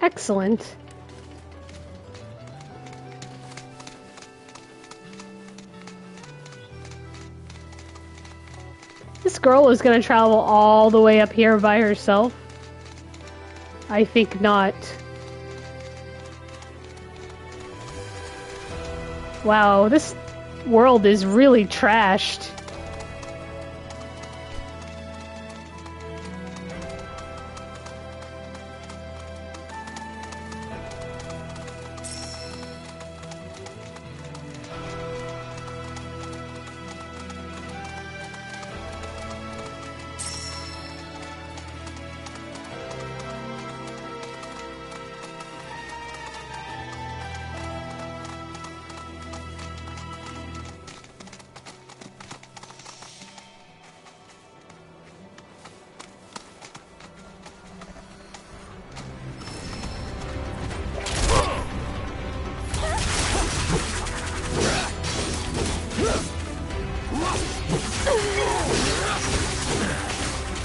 Excellent. This girl is gonna travel all the way up here by herself? I think not. Wow, this world is really trashed.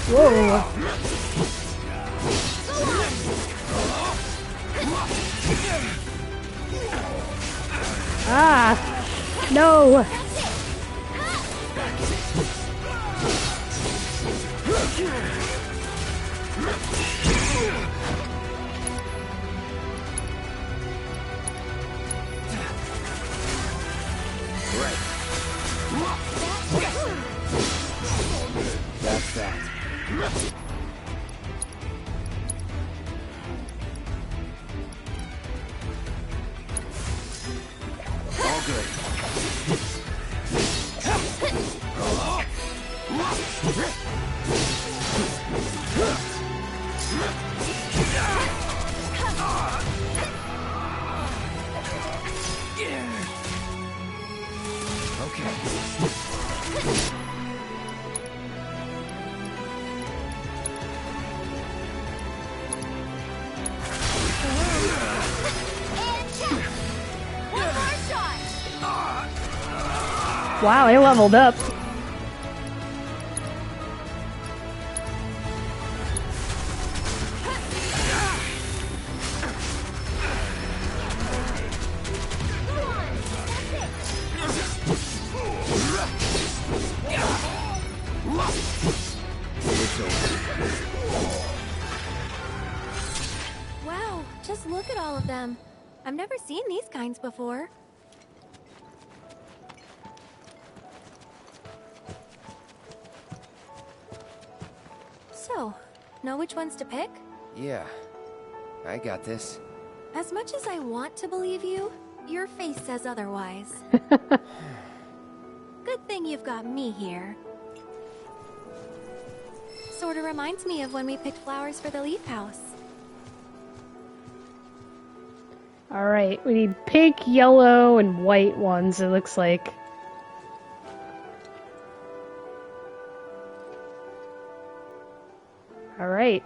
Whoa. Ah, no. That's that. All good. Wow, I leveled up. Wow, just look at all of them. I've never seen these kinds before. So, know which ones to pick? Yeah, I got this. As much as I want to believe you, your face says otherwise. Good thing you've got me here. Sorta reminds me of when we picked flowers for the leaf house. Alright, we need pink, yellow, and white ones, it looks like. Alright.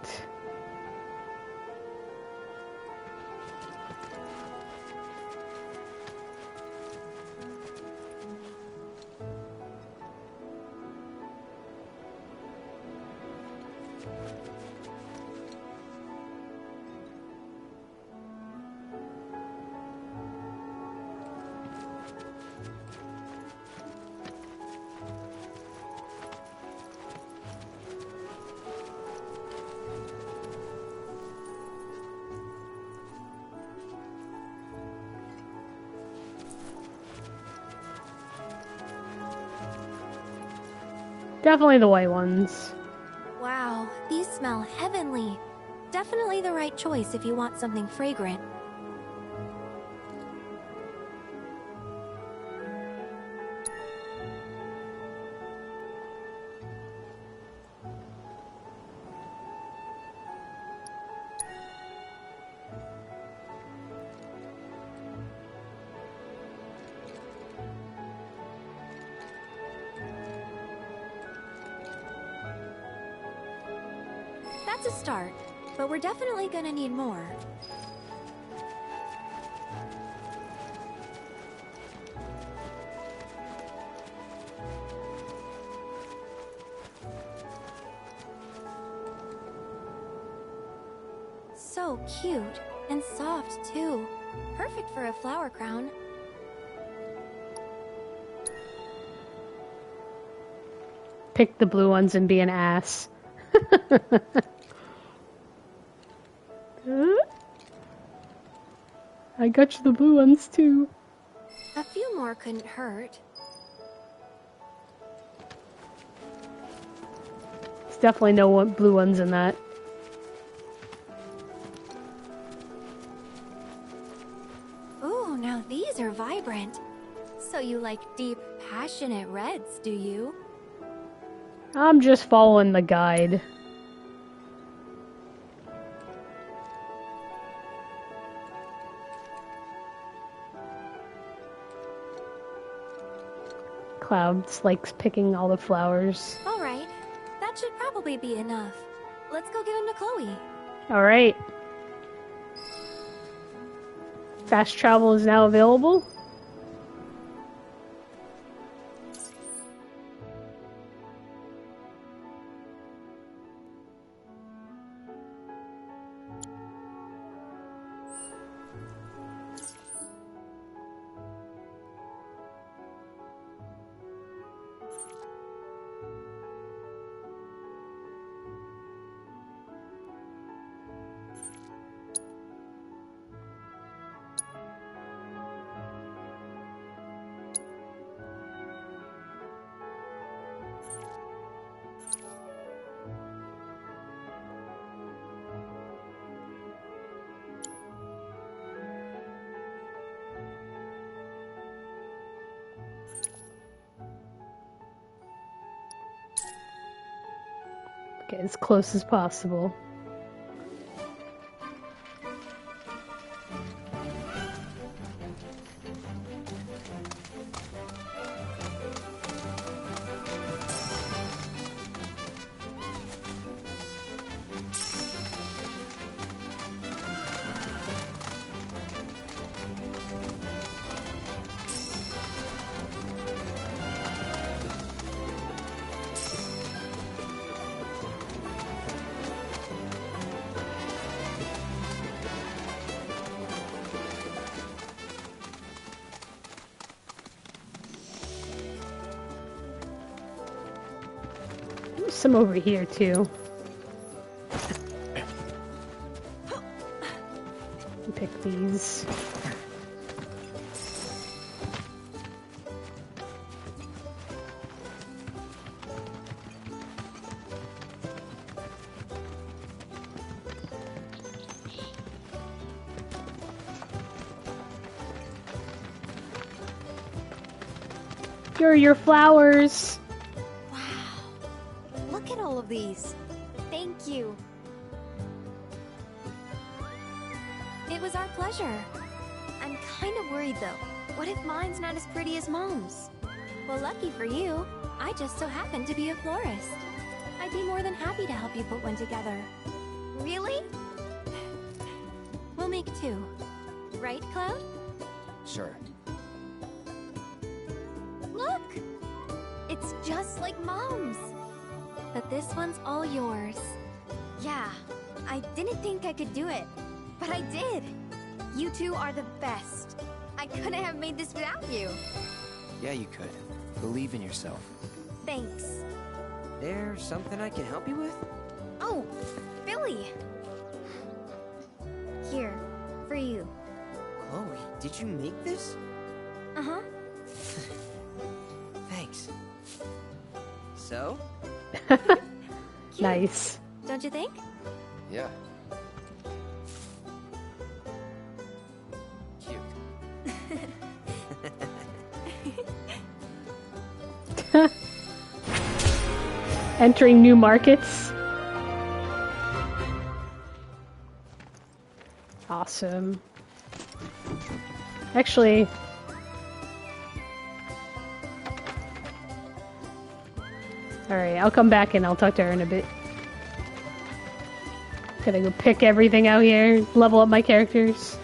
Definitely the white ones. Wow, these smell heavenly. Definitely the right choice if you want something fragrant. That's a start, but we're definitely gonna need more. So cute, and soft too. Perfect for a flower crown. Pick the blue ones and be an ass. I got you the blue ones too. A few more couldn't hurt. There's definitely no blue ones in that. Ooh, now these are vibrant. So you like deep, passionate reds, do you? I'm just following the guide. Clouds likes picking all the flowers. All right, that should probably be enough. Let's go give him to Chloe. All right. Fast travel is now available. Get as close as possible. There's some over here too. Pick these. Here are your flowers. Wow. Look at all of these. Thank you. It was our pleasure. I'm kind of worried though. What if mine's not as pretty as Mom's? Well, lucky for you, I just so happen to be a florist. I'd be more than happy to help you put one together. Really? We'll make two. Right, Cloud? Sure. Look! It's just like Mom's. But this one's all yours. Yeah, I didn't think I could do it, but I did. You two are the best. I couldn't have made this without you. Yeah, you could. Believe in yourself. Thanks. There's something I can help you with? Oh, Billy! Here, for you. Chloe, did you make this? Uh-huh. Thanks. So? Nice. don't you think? Yeah. Cute. Entering new markets. Awesome. Actually... Alright, I'll come back and I'll talk to her in a bit. Gotta go pick everything out here, level up my characters.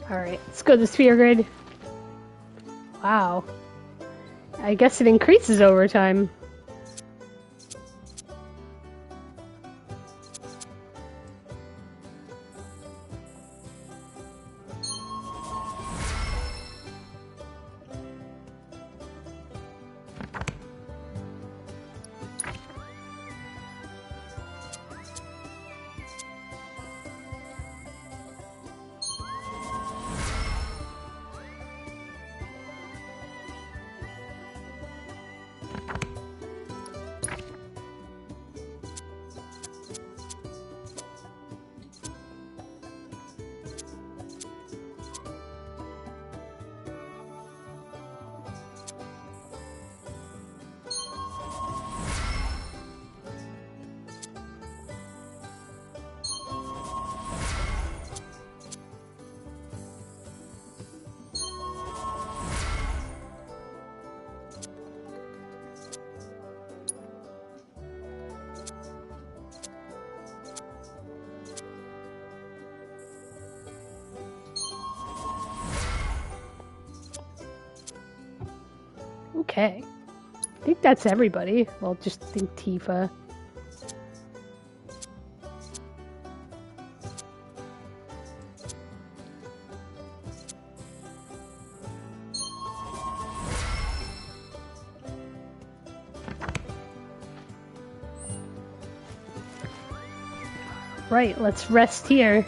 Alright, let's go to the sphere grid. Wow. I guess it increases over time. Okay. I think that's everybody. Well, just think Tifa. Right, let's rest here.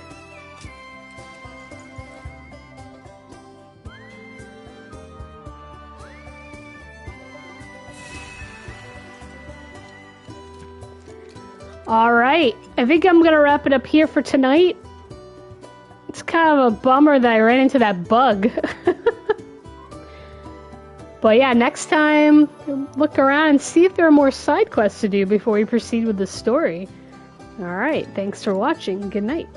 Alright, I think I'm gonna wrap it up here for tonight. It's kind of a bummer that I ran into that bug. But yeah, next time, look around and see if there are more side quests to do before we proceed with the story. Alright, thanks for watching. Good night.